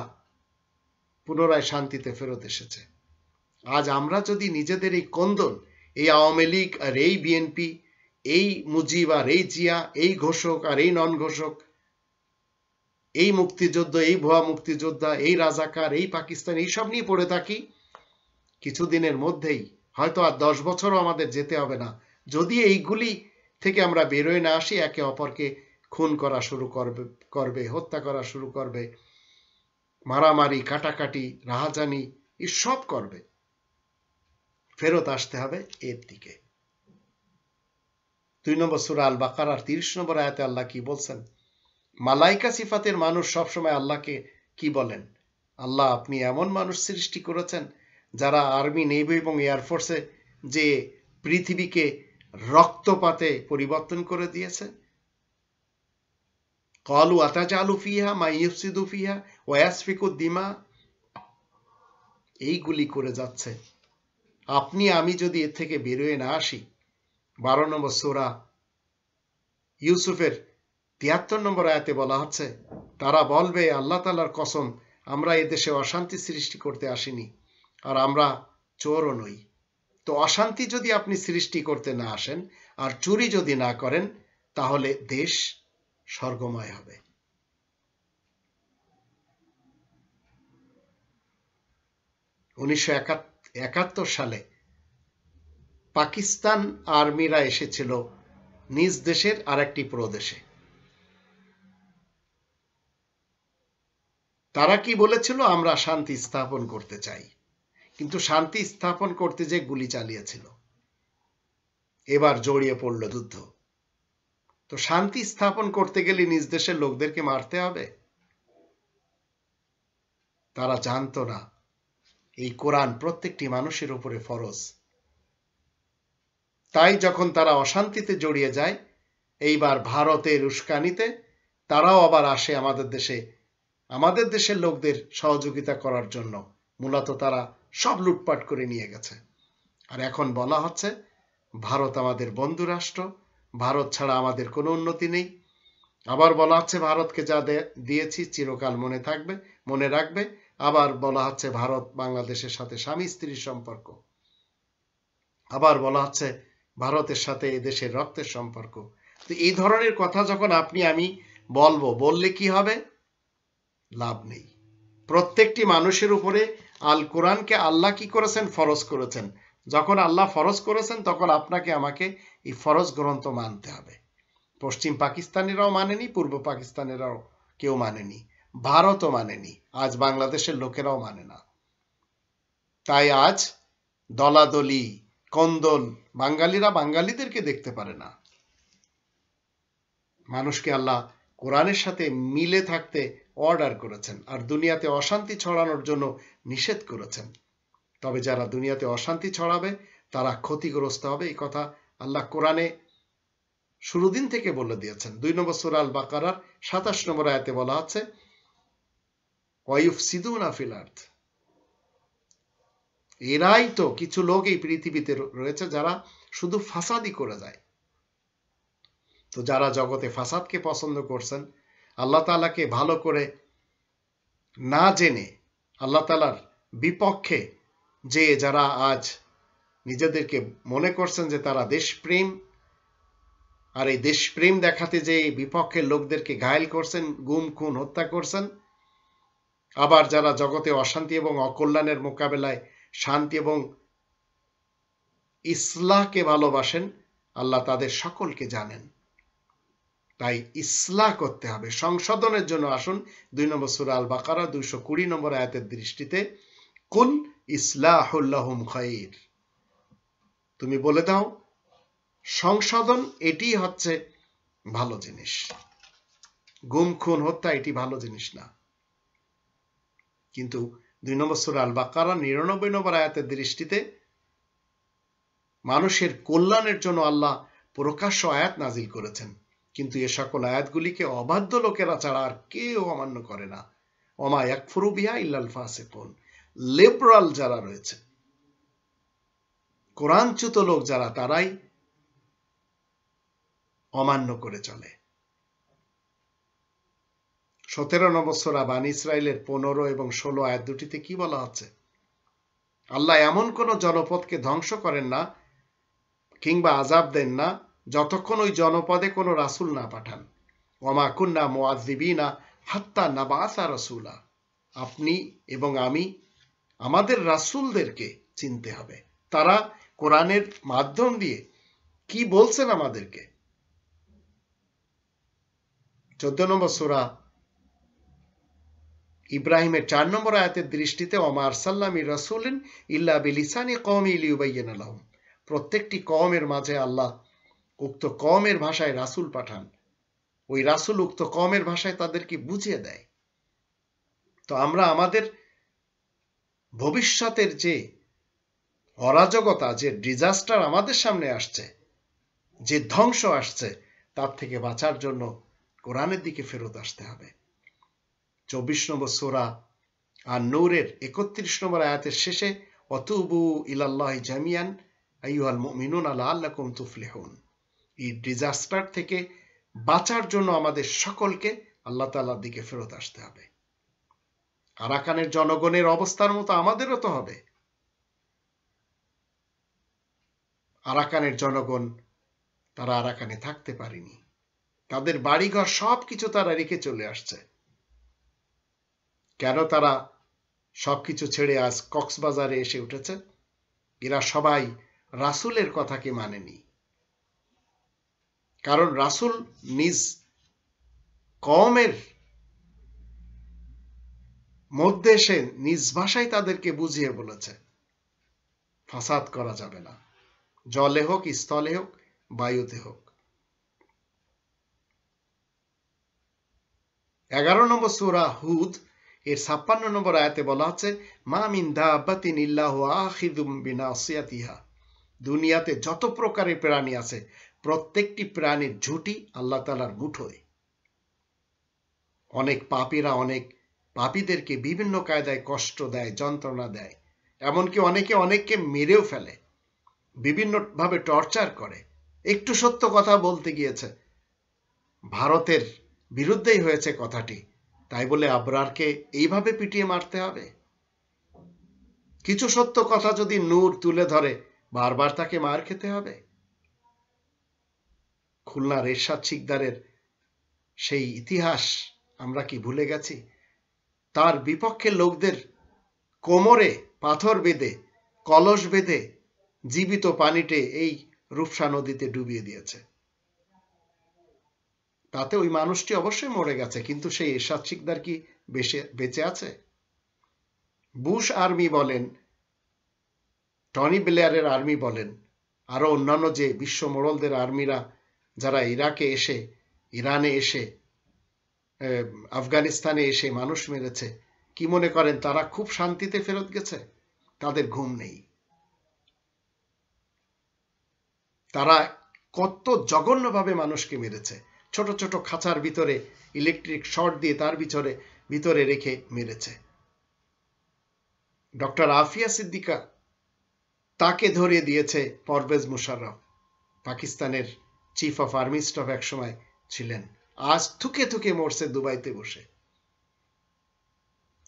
পুনরায় শান্তিতে ফেরত এসেছে। আজ আমরা যদি নিজেদের এই কন্দল, এই আওয়ামী লীগ আর এই বিএনপি, এই মুজিব আর এই জিয়া, এই ঘোষক আর এই নন ঘোষক, এই মুক্তিযুদ্ধ, এই ভুয়া মুক্তিযোদ্ধা, এই রাজাকার, এই পাকিস্তান, এইসব নিয়ে পড়ে থাকি, কিছুদিনের মধ্যেই, হয়তো আর 10 বছরও আমাদের যেতে হবে না, যদি এইগুলি থেকে আমরা বেরোয় না আসি, একে অপরকে খুন করা শুরু করবে, হত্যা করা শুরু করবে, মারামারি, কাটাকাটি, রাহাজানি, এসব করবে। ফেরত আসতে হবে এর দিকে। 2 নম্বর সূরা আল বাকারার 30 নম্বর আয়াতে আল্লাহ কি বলছেন? মালাইকা সিফাতের মানুষ সবসময় আল্লাহকে কি বলেন? আল্লাহ, আপনি এমন মানুষ সৃষ্টি করেছেন যারা আর্মি, নেভি এবং এয়ারফোর্সে যে পৃথিবীকে রক্তপাতে পরিবর্তন করে দিয়েছে। ক্বালু আতাজালু ফিহা মা ইউফসিদু ফিহা ওয়া ইয়াসফিকু দিমা, এইগুলি করে যাচ্ছে। আপনি আমি যদি এর থেকে বেরোয় না আসি, 12 নম্বর সূরা ইউসুফের 73 নম্বর আয়াতে বলা হচ্ছে, তারা বলবে, আল্লাহ তাআলার কসম, আমরা এদেশে অশান্তি সৃষ্টি করতে আসিনি, আর আমরা চোরও নই। তো অশান্তি যদি আপনি সৃষ্টি করতে না আসেন আর চুরি যদি না করেন, তাহলে দেশ স্বর্গময় হবে। উনিশশো 71 সালে পাকিস্তান আর্মিরা এসেছিল নিজ দেশের আরেকটি প্রদেশে। তারা কি বলেছিল? আমরা শান্তি স্থাপন করতে চাই, কিন্তু শান্তি স্থাপন করতে যে গুলি চালিয়েছিল। এবার জড়িয়ে পড়ল যুদ্ধ। তো শান্তি স্থাপন করতে গেলে নিজ দেশের লোকদেরকে মারতে হবে? তারা জানতো না এই কোরআন প্রত্যেকটি মানুষের উপরে ফরজ। তাই যখন তারা অশান্তিতে জড়িয়ে যায়, এইবার ভারতের উস্কানিতে তারাও আবার আসে আমাদের দেশের লোকদের সহযোগিতা করার জন্য। মূলত তারা সব লুটপাট করে নিয়ে গেছে। আর এখন বলা হচ্ছে ভারত আমাদের বন্ধু রাষ্ট্র, ভারত ছাড়া আমাদের কোনো উন্নতি নেই। আবার বলা হচ্ছে ভারতকে যা দিয়েছি চিরকাল মনে রাখবে। আবার বলা হচ্ছে ভারত বাংলাদেশের সাথে স্বামী স্ত্রীর সম্পর্ক। আবার বলা হচ্ছে ভারতের সাথে এদেশের রক্তের সম্পর্ক। তো এই ধরনের কথা যখন আপনি আমি বললে কি হবে? লাভ নেই। প্রত্যেকটি মানুষের উপরে আল কোরআনকে আল্লাহ কি করেছেন? ফরজ করেছেন। যখন আল্লাহ ফরজ করেছেন, তখন আপনাকে আমাকে এই ফরজ গ্রন্থ মানতে হবে। পশ্চিম পাকিস্তানিরাও মানেনি, পূর্ব পাকিস্তানেরাও কেউ মানেনি, ভারতও মানেনি, আজ বাংলাদেশের লোকেরাও মানে না। তাই আজ দলাদলি, কন্দল, বাঙালিরা বাঙালিদেরকে দেখতে পারে না। মানুষকে আল্লাহ কোরআনের সাথে মিলে থাকতে অর্ডার করেছেন, আর দুনিয়াতে অশান্তি ছড়ানোর জন্য নিষেধ করেছেন। তবে যারা দুনিয়াতে অশান্তি ছড়াবে তারা ক্ষতিগ্রস্ত হবে, এই কথা আল্লাহ কোরআনে শুরু দিন থেকে বলে দিয়েছেন। 2 নম্বর সূরা আল বাকারার 27 নম্বর আয়াতে বলা আছে, ওয়ায়ুফসিদুনা ফিল আরদ, এরাই তো কিছু লোক এই পৃথিবীতে রয়েছে যারা শুধু ফাসাদি করে যায়। তো যারা জগতে ফাসাদকে পছন্দ করছেন, আল্লাহ তাআলাকে ভালো করে না জেনে আল্লাহ তাআলার বিপক্ষে যে যারা আজ নিজেদেরকে মনে করছেন যে তারা দেশপ্রেম, আর এই দেশপ্রেম দেখাতে যে বিপক্ষের লোকদেরকে ঘায়েল করছেন, গুম খুন হত্যা করছেন, আবার যারা জগতে অশান্তি এবং অকল্যাণের মোকাবেলায় শান্তি এবং ইসলাহকে ভালোবাসেন, আল্লাহ তাদের সকলকে জানেন। তাই ইসলাহ করতে হবে, সংশোধনের জন্য আসুন 2 নম্বর সূরা আল বাকারা 220 নম্বর আয়াতের দৃষ্টিতে কুল ইসলাহুল লাহুম খায়র, তুমি বলে দাও সংশোধন এটি হচ্ছে ভালো জিনিস, গুম খুন হত্যা এটি ভালো জিনিস না। কিন্তু 2 নম্বর সূরা আল বাকারা 99 নম্বর আয়াতের দৃষ্টিতে মানুষের কল্যাণের জন্য আল্লাহ প্রকাশ্য আয়াত নাজিল করেছেন, কিন্তু এ সকল আয়াতগুলিকে অবাধ্য লোকেরা ছাড়া আর কেউ অমান্য করে না। ওমা ইয়াকফুরু বিহা ইল্লাল ফাসিকুন, লিবারাল যারা রয়েছে, কোরআনচ্যুত লোক যারা, তারাই অমান্য করে চলে। 17 নম্বর সূরা বানী ইসরাইলের 15 এবং 16 আয়াত দুটিতে কি বলা হচ্ছে? আল্লাহ এমন কোন জনপদকে ধ্বংস করেন না কিংবা আযাব দেন না যতক্ষণ ওই জনপদে কোনো রাসূল না পাঠান। ওমা কুন্না মুআযযিবিনা হাত্তা নাবাসা রাসূলা, আপনি এবং আমি আমাদের রাসূলদেরকে চিনতে হবে, তারা কোরআনের মাধ্যম দিয়ে কি বলছেন আমাদেরকে। 14 নম্বর সূরা ইব্রাহিমের 4 নম্বর আয়াতের দৃষ্টিতে ওমা আরসালনা মির রাসূলিন ইল্লা বিলিসানি কওমি লিয়ুবাইয়িনা লাহুম, প্রত্যেকটি কওমের মাঝে আল্লাহ উক্ত কওমের ভাষায় রাসূল পাঠান, ওই রাসূল উক্ত কওমের ভাষায় তাদেরকে বুঝিয়ে দেয়। তো আমরা আমাদের ভবিষ্যতের যে অরাজকতা, যে ডিজাস্টার আমাদের সামনে আসছে, যে ধ্বংস আসছে, তার থেকে বাঁচার জন্য কোরআনের দিকে ফেরত আসতে হবে। 24 নম্বর সূরা আন-নূরের 31 নম্বর আয়াতের শেষে ওয়াতুবু ইলাল্লাহি জামিয়ান আইয়ুহাল মুমিনুনা লাআল্লাকুম তুফলিহুন, এই ডিজাস্টার থেকে বাঁচার জন্য আমাদের সকলকে আল্লাহ তাআলার দিকে ফেরত আসতে হবে। আরাকানের জনগণের অবস্থার মতো আমাদেরও তো হবে। আরাকানের জনগণ, তারা আরাকানে থাকতে পারেনি, তাদের বাড়িঘর সবকিছু তারা রেখে চলে আসছে। কেন তারা সবকিছু ছেড়ে আজ কক্সবাজারে এসে উঠেছে? এরা সবাই রাসূলের কথাকে মানেনি, কারণ রাসূল নিজ কওমের মধ্যে এসে নিজ ভাষায় তাদেরকে বুঝিয়ে বলেছে ফাসাদ করা যাবে না, জলে হোক, স্থলে হোক, বায়ুতে হোক। 11 নম্বর সূরা হুদ এর 56 নম্বর আয়াতে বলা হচ্ছে মা মিন দাব্বাতিন ইল্লাহু আখিযুম বিনাসিয়াতিহা, দুনিয়াতে যত প্রকারের প্রাণী আছে প্রত্যেকটি প্রাণীর ঝুঁটি আল্লাহ তাআলার মুঠোয়। অনেক পাপীরা অনেক পাপীদেরকে বিভিন্ন কায়দায় কষ্ট দেয়, যন্ত্রণা দেয়, এমনকি অনেকে অনেককে মেরেও ফেলে, বিভিন্নভাবে টর্চার করে। একটু সত্য কথা বলতে গিয়েছে, ভারতের বিরুদ্ধেই হয়েছে কথাটি, তাই বলে আবরারকে এইভাবে পিটিয়ে মারতে হবে? কিছু সত্য কথা যদি নূর তুলে ধরে বারবার তাকে মার খেতে হবে? খুলনার এরশাদ শিকদারের সেই ইতিহাস আমরা কি ভুলে গেছি? তার বিপক্ষে লোকদের কোমরে পাথর বেঁধে, কলস বেঁধে জীবিত পানিতে এই রূপসা নদীতে ডুবিয়ে দিয়েছে। তাতে ওই মানুষটি অবশ্যই মরে গেছে, কিন্তু সেই এরশাদ শিকদার কি বেঁচে আছে? বুশ আর্মি বলেন, টনি ব্লেয়ারের আর্মি বলেন, আরো অন্যান্য যে বিশ্ব মোড়লদের আর্মিরা যারা ইরাকে এসে, ইরানে এসে, আফগানিস্তানে এসে মানুষ মেরেছে, কি মনে করেন তারা খুব শান্তিতে ফেরত গেছে? তাদের ঘুম নেই। তারা কত জঘন্যভাবে মানুষকে মেরেছে, ছোট ছোট খাঁচার ভিতরে ইলেকট্রিক শর্ট দিয়ে তার ভিতরে রেখে মেরেছে। ডক্টর আফিয়া সিদ্দিকা, তাকে ধরিয়ে দিয়েছে পারভেজ মুশাররফ, পাকিস্তানের চিফ অফ আর্মি স্টাফ একসময় ছিলেন, আজ থুকে থুকে মরছে দুবাইতে বসে।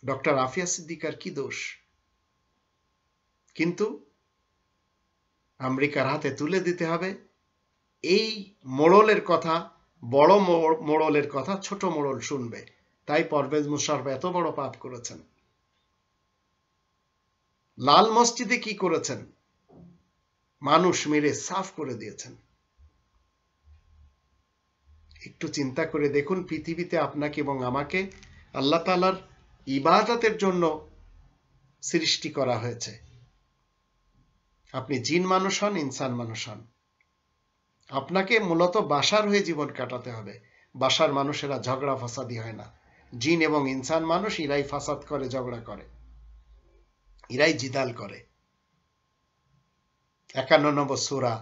ডক্টর আফিয়া সিদ্দিকার কি দোষ? কিন্তু আমেরিকার হাতে তুলে দিতে হবে এই মোড়লের কথা, বড় মোড়লের কথা ছোট মোড়ল শুনবে। তাই পারভেজ মুশারফ এত বড় পাপ করেছেন। লাল মসজিদে কি করেছেন? মানুষ মেরে সাফ করে দিয়েছেন। একটু চিন্তা করে দেখুন, পৃথিবীতে আপনাকে এবং আমাকে আল্লাহ তাআলার ইবাদতের জন্য সৃষ্টি করা হয়েছে। আপনি জিন মানুষ হন, ইনসান মানুষ হন, আপনাকে মূলত বাশার হয়ে জীবন কাটাতে হবে। বাশার মানুষেরা ঝগড়া ফাসাদি হয় না। জিন এবং ইনসান মানুষ, এরাই ফাসাদ করে, ঝগড়া করে, এরাই জিদাল করে। 51 নম্বর সূরা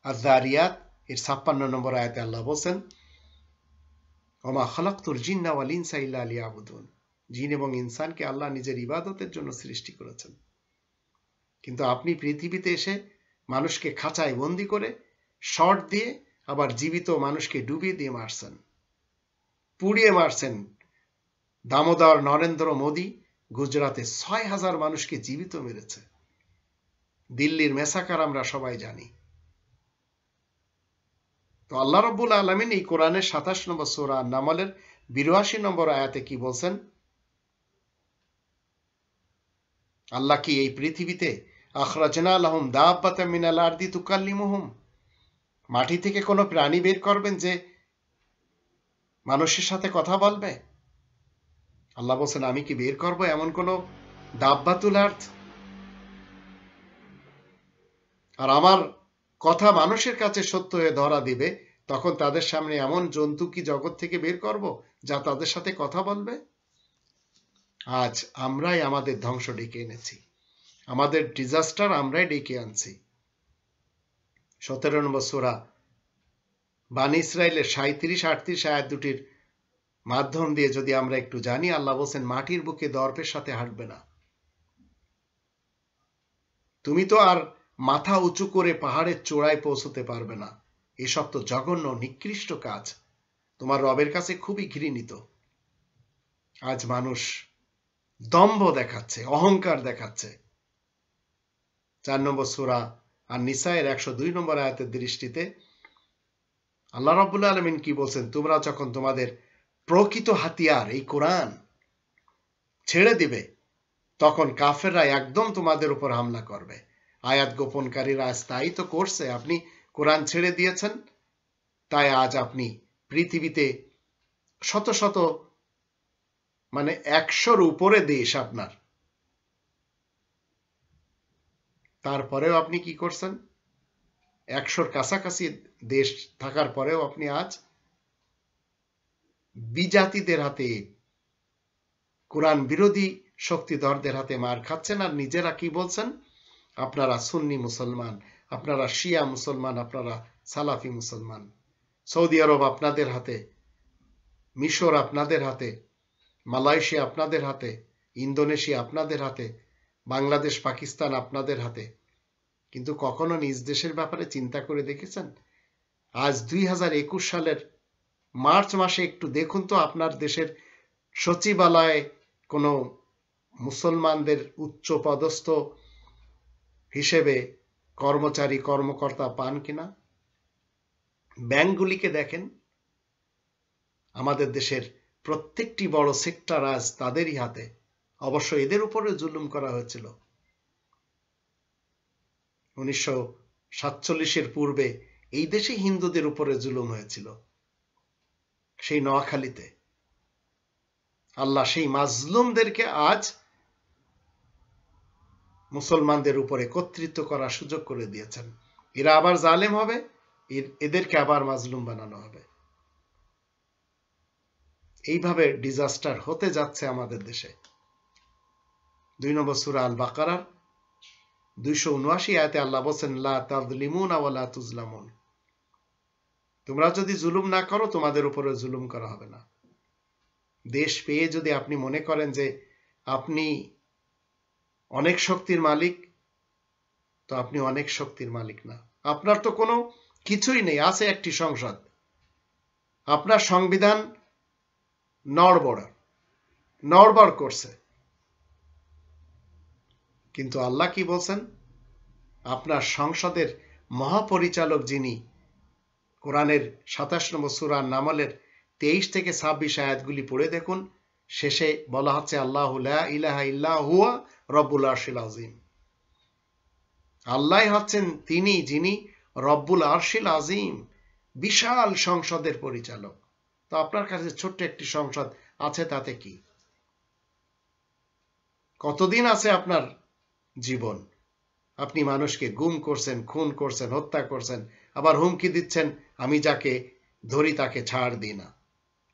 আয-যারিয়াত এর 56 নম্বর আয়াতে আল্লাহ বলেন, ওমা খালাকতুল জিন্না ওয়াল ইনসা ইল্লা লিয়াবুদুন। জিন এবং ইনসানকে আল্লাহ নিজের ইবাদতের জন্য সৃষ্টি করেছেন। কিন্তু আপনি পৃথিবীতে এসে মানুষকে খাঁচায় বন্দি করে শর্ট দিয়ে আবার জীবিত মানুষকে ডুবিয়ে দিয়ে মারছেন, পুড়িয়ে মারছেন। দামোদর নরেন্দ্র মোদী গুজরাটে ৬,০০০ মানুষকে জীবিত মেরেছে। দিল্লির মেসাকার আমরা সবাই জানি। তো আল্লাহ রাব্বুল আলামিন এই কোরআনের ২৭ নম্বর সূরা আন-নামলের ৮২ নম্বর আয়াতে কি বলছেন? আল্লাহ কি এই পৃথিবীতে আখরাজনা লাহুম দাব্বাতাম মিনাল আরদি তুকাল্লিমুহুম, মাটি থেকে কোনো প্রাণী বের করবেন যে মানুষের সাথে কথা বলবে? আল্লাহ বলছেন, আমি কি বের করব এমন কোন দাব্বাতুল আরদ? আর আমার কথা মানুষের কাছে সত্য হয়ে ধরা দিবে, তখন তাদের সামনে এমন জন্তু কি জগৎ থেকে বের করব যা তাদের সাথে কথা বলবে? আজ আমরাই আমাদের ধ্বংস ডেকে এনেছি, আমাদের ডিজাস্টার আমরাই ডেকে আনছি। ১৭ নম্বর সূরা বানী ইসরাইলের ৩৭-৩৮ আয়াত দুটির মাধ্যম দিয়ে যদি আমরা একটু জানি, আল্লাহ বলছেন, মাটির বুকে দর্পের সাথে হাঁটবে না। তুমি তো আর মাথা উঁচু করে পাহাড়ের চূড়ায় পৌঁছতে পারবে না। এসব তো জঘন্য নিকৃষ্ট কাজ, তোমার রবের কাছে খুবই ঘৃণিত। আজ মানুষ দম্ভ দেখাচ্ছে, অহংকার দেখাচ্ছে। ৪ নম্বর সূরা আন-নিসা এর ১০২ নম্বর আয়াতের দৃষ্টিতে আল্লাহ রাব্বুল আলামিন কি বলছেন? তোমরা যখন তোমাদের প্রকৃত হাতিয়ার এই কোরআন ছেড়ে দিবে, তখন কাফেররা একদম তোমাদের উপর হামলা করবে। আয়াত গোপনকারীরা আজ তাই তো করছে। আপনি কোরআন ছেড়ে দিয়েছেন, তাই আজ আপনি পৃথিবীতে শত শত, মানে ১০০-র উপরে দেশ আপনার, তারপরেও আপনি কি করছেন? ১০০-র কাছাকাছি দেশ থাকার পরেও আপনি আজ বিজাতিদের হাতে, কোরআন বিরোধী শক্তিধরদের হাতে মার খাচ্ছেন। আর নিজেরা কি বলছেন? আপনারা সুন্নি মুসলমান, আপনারা শিয়া মুসলমান, আপনারা সালাফি মুসলমান। সৌদি আরব আপনাদের হাতে, মিশর আপনাদের হাতে, মালয়েশিয়া আপনাদের হাতে, ইন্দোনেশিয়া আপনাদের হাতে, বাংলাদেশ পাকিস্তান আপনাদের হাতে। কিন্তু কখনো নিজ দেশের ব্যাপারে চিন্তা করে দেখেছেন? আজ ২০২১ সালের মার্চ মাসে একটু দেখুন তো, আপনার দেশের সচিবালয়ে কোনো মুসলমানদের উচ্চ পদস্থ হিসেবে কর্মচারী কর্মকর্তা পান কিনা? ব্যাংকগুলিকে দেখেন, আমাদের দেশের প্রত্যেকটি বড় সেক্টর আজ তাদেরই হাতে। অবশ্য এদের উপরে জুলুম করা হয়েছিল। ১৯৪৭-এর পূর্বে এই দেশে হিন্দুদের উপরে জুলুম হয়েছিল, সেই নোয়াখালীতে। আল্লাহ সেই মাজলুমদেরকে আজ মুসলমানদের উপরে কর্তৃত্ব করার সুযোগ করে দিয়েছেন। এরা আবার জালেম হবে, এদেরকে আবার মাজলুম বানানো হবে। এইভাবে ডিজাস্টার হতে যাচ্ছে আমাদের দেশে। ২ নম্বর সূরা আল বাকারার ২৭৯ আয়াতে আল্লাহ বলেন, লা তাযলিমুনা ওয়া লা তুজলামুন। তোমরা যদি জুলুম না করো, তোমাদের উপরে জুলুম করা হবে না। দেশ পেয়ে যদি আপনি মনে করেন যে আপনি অনেক শক্তির মালিক, তো আপনি অনেক শক্তির মালিক না। আপনার তো কোনো কিছুই নেই, আছে একটি সংসদ। আপনার সংবিধান নড়বড়ে, নড়বড় করছে। কিন্তু আল্লাহ কি বলছেন? আপনার সংসদের মহাপরিচালক যিনি, কোরআনের 27 নম্বর সূরা নামলের 23 থেকে 26 আয়াতগুলি পড়ে দেখুন, শেষে বলা হচ্ছে আল্লাহু লা ইলাহা ইল্লা হুয়া রব্বুল আরশিল আযীম। আল্লাহ হচ্ছেন তিনি যিনি রব্বুল আরশিল আযীম, বিশাল সংসদের পরিচালক। তো আপনার কাছে ছোট্ট একটি সংসদ আছে, তাতে কি? কতদিন আছে আপনার জীবন? আপনি মানুষকে গুম করছেন, খুন করছেন, হত্যা করছেন, আবার হুমকি দিচ্ছেন আমি যাকে ধরি তাকে ছাড় দিই না,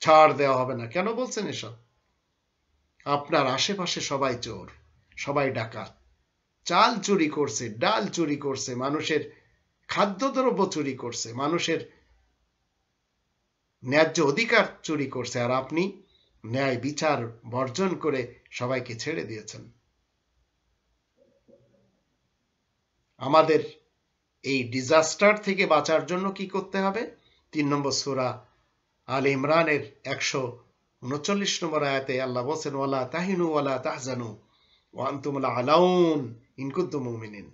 ছাড় দেওয়া হবে না। কেন বলছেন এসব? আপনার আশেপাশে সবাই চোর, সবাই ডাকাত, চাল চুরি করছে, ডাল চুরি করছে, মানুষের খাদ্যদ্রব্য চুরি করছে, মানুষের ন্যায্য অধিকার চুরি করছে, আর আপনি ন্যায় বিচার বর্জন করে সবাইকে ছেড়ে দিয়েছেন। আমাদের এই ডিজাস্টার থেকে বাঁচার জন্য কি করতে হবে? 3 নম্বর সূরা আল ইমরানের 139 নম্বর আয়াতে আল্লাহ বলেন, ওয়ালা তাহিনু ওয়ালা তাহজানু ওয়া আনতুমুল আলাউন ইন কুনতুম মুমিনিন।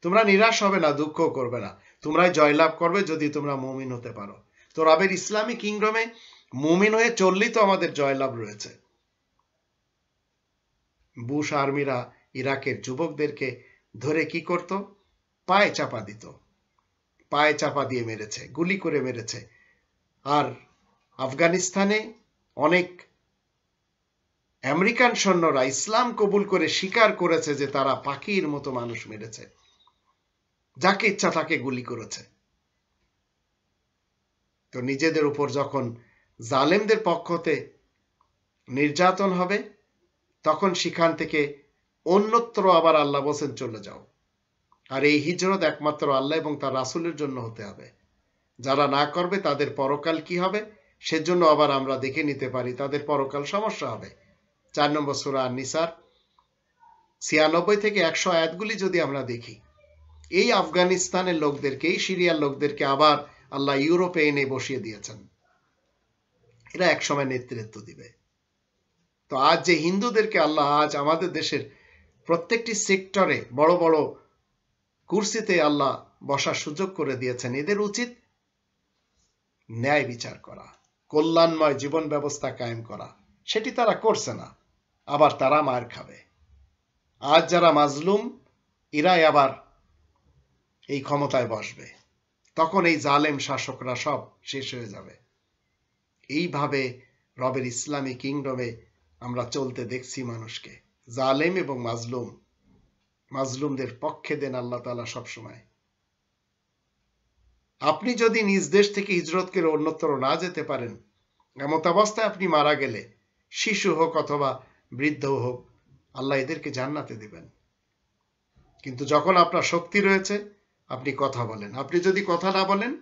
তোমরা নিরাশ হবে না, দুঃখ করবে না, তোমরাই জয়লাভ করবে যদি তোমরা মুমিন হতে পারো। তো রবের ইসলামী কিংডমে মুমিন হয়ে চললেই তো আমাদের জয়লাভ রয়েছে। বুশ আর্মিরা ইরাকের যুবকদেরকে ধরে কি করত? পায়ে চাপা দিত, পায়ে চাপা দিয়ে মেরেছে, গুলি করে মেরেছে। আর আফগানিস্তানে অনেক আমেরিকান সৈন্যরা ইসলাম কবুল করে স্বীকার করেছে যে তারা পাখির মতো মানুষ মেরেছে, যাকে ইচ্ছা তাকে গুলি করেছে। তো নিজেদের উপর যখন জালেমদের পক্ষতে নির্যাতন হবে, তখন সেখান থেকে অন্যত্র আবার আল্লাহ বলেন চলে যাও। আর এই হিজরত একমাত্র আল্লাহ এবং তার রাসূলের জন্য হতে হবে। যারা না করবে তাদের পরকাল কি হবে সেজন্য আবার আমরা দেখে নিতে পারি, তাদের পরকাল সমস্যা হবে। 4 নম্বর সূরা আন-নিসার 96 থেকে 100 আয়াতগুলি যদি আমরা দেখি, এই আফগানিস্তানের লোকদেরকে, এই সিরিয়ার লোকদেরকে আবার আল্লাহ ইউরোপে এনে বসিয়ে দিয়েছেন। এরা একসময় নেতৃত্ব দিবে। তো আজ যে হিন্দুদেরকে আল্লাহ আজ আমাদের দেশের প্রত্যেকটি সেক্টরে বড় বড় কুরসিতে আল্লাহ বসার সুযোগ করে দিয়েছেন, এদের উচিত ন্যায় বিচার করা, কল্যাণময় জীবন ব্যবস্থা কায়েম করা। সেটি তারা করছে না, আবার তারা মার খাবে। আজ যারা মাজলুম এরাই আবার এই ক্ষমতায় বসবে, তখন এই জালেম শাসকরা সব শেষ হয়ে যাবে। এইভাবে রবের ইসলামী কিংডমে আমরা চলতে দেখছি মানুষকে। জালেম এবং মাজলুম, মাজলুমদের পক্ষে দেন আল্লাহ তাআলা সবসময়। আপনি যদি নিজ দেশ থেকে হিজরত করে অন্যত্র না যেতে পারেন, এমত অবস্থায় আপনি মারা গেলে, শিশু হোক অথবা বৃদ্ধ হোক, আল্লাহ এদেরকে জান্নাতে দিবেন। কিন্তু যখন আপনার শক্তি রয়েছে আপনি কথা বলেন, আপনি যদি কথা না বলেন,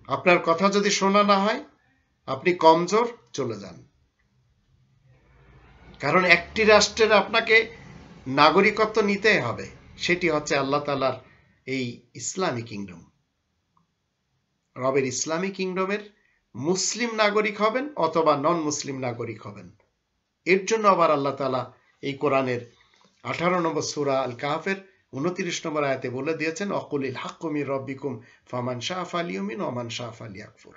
আপনার কথা যদি শোনা না হয়, আপনি কমজোর, চলে যান। কারণ একটি রাষ্ট্রের আপনাকে নাগরিকত্ব নিতে হবে, সেটি হচ্ছে আল্লাহ তাআলার এই ইসলামী কিংডম। রবের ইসলামী কিংডমের মুসলিম নাগরিক হবেন অথবা নন মুসলিম নাগরিক হবেন। এর জন্য আবার আল্লাহ তাআলা এই কোরআনের 18 নম্বর সূরা আল কাহফের 29 নম্বর আয়াতে বলে দিয়েছেন, অকুলিল হাক্কু মির রব্বিকুম ফামান শাআ ফালিউমিন ওয়া মান শাআ ফালিয়াকফুর।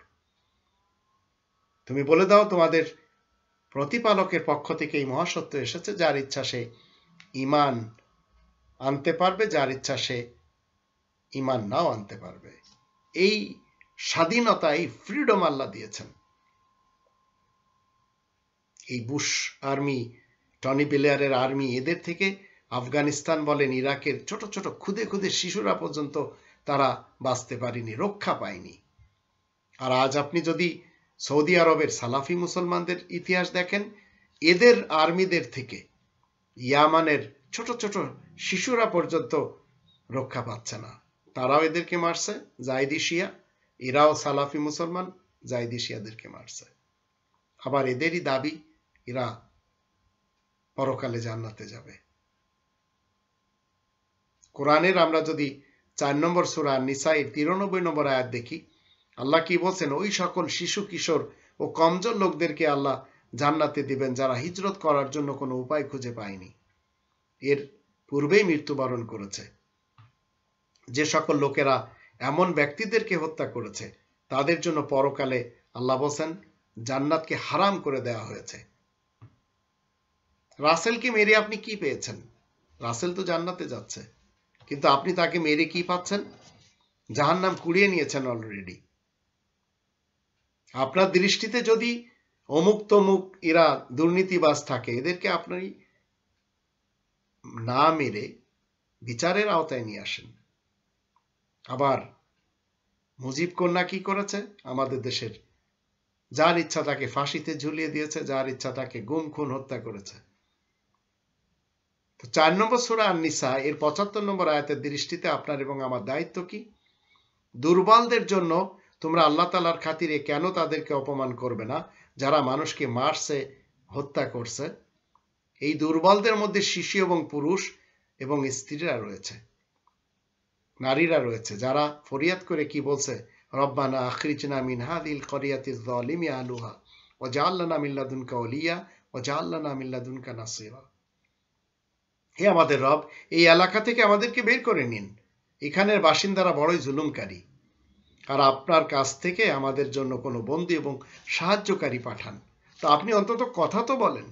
তুমি বলে দাও তোমাদের প্রতিপালকের পক্ষ থেকে এই মহাসত্য এসেছে, যার ইচ্ছা সে ঈমান আনতে পারবে, যার ইচ্ছা সে ঈমান নাও আনতে পারবে। এই স্বাধীনতা, এই ফ্রিডম আল্লাহ দিয়েছেন। এই বুশ আর্মি, টনি ব্লেয়ারের আর্মি, এদের থেকে আফগানিস্তান বলেন, ইরাকের ছোট ছোট খুদে খুদে শিশুরা পর্যন্ত তারা বাঁচতে পারেনি, রক্ষা পায়নি। আর আজ আপনি যদি সৌদি আরবের সালাফি মুসলমানদের ইতিহাস দেখেন, এদের আর্মিদের থেকে ইয়ামানের ছোট ছোট শিশুরা পর্যন্ত রক্ষা পাচ্ছে না, তারাও এদেরকে মারছে। জাইদি শিয়া, এরাও সালাফি মুসলমান, জাইদি শিয়াদেরকে মারছে। আবার এদেরই দাবি এরা পরকালে জান্নাতে যাবে। কোরআনের আমরা যদি 4 নম্বর সূরা নিসা এর 93 নম্বর আয়াত দেখি, আল্লাহ কি বলছেন? ওই সকল শিশু কিশোর ও কমজোর লোকদেরকে আল্লাহ জান্নাতে দিবেন, যারা হিজরত করার জন্য কোনো উপায় খুঁজে পায়নি, এর পূর্বেই মৃত্যুবরণ করেছে। যে সকল লোকেরা এমন ব্যক্তিদেরকে হত্যা করেছে তাদের জন্য পরকালে আল্লাহ বলেন জান্নাতকে হারাম করে দেওয়া হয়েছে। রাসেলকে মেরে আপনি কি পেয়েছেন? রাসেল তো জান্নাতে যাচ্ছে, কিন্তু আপনি তাকে মেরে কি পাচ্ছেন? জাহান্নাম কুড়িয়ে নিয়েছেন অলরেডি। আপনার দৃষ্টিতে যদি অমুক তমুক এরা দুর্নীতিবাজ থাকে, এদেরকে আপনি না মেরে বিচারের আওতায় নিয়ে আসেন। আবার মুজিব কন্যা কি করেছে আমাদের দেশের? যার ইচ্ছা তাকে ফাঁসিতে ঝুলিয়ে দিয়েছে, যার ইচ্ছা তাকে গুম খুন হত্যা করেছে। তো 4 নম্বর সূরা আন-নিসা এর 75 নম্বর আয়াতের দৃষ্টিতে আপনার এবং আমার দায়িত্ব কি? দুর্বলদের জন্য তোমরা আল্লাহ তাআলার খাতিরে কেন তাদেরকে অপমান করবে না, যারা মানুষকে মারছে, হত্যা করছে? এই দুর্বলদের মধ্যে শিশু এবং পুরুষ এবং স্ত্রীরা রয়েছে, নারীরা রয়েছে, যারা ফরিয়াদ করে কি বলছে? রব্বানা আখরিজনা মিন হাযিল করিয়াতিজ যালিমি আহলুহা ওয়াজআল লানা মিন লাদুনকা ওলিয়া ওয়াজআল লানা মিন লাদুনকা নাসীরা। হে আমাদের রব, এই এলাকা থেকে আমাদেরকে বের করে নিন, এখানের বাসিন্দারা বড়ই জুলুমকারী, আর আপনার কাছ থেকে আমাদের জন্য কোনো বন্দী এবং সাহায্যকারী পাঠান। তো আপনি অন্তত কথা তো বলেন।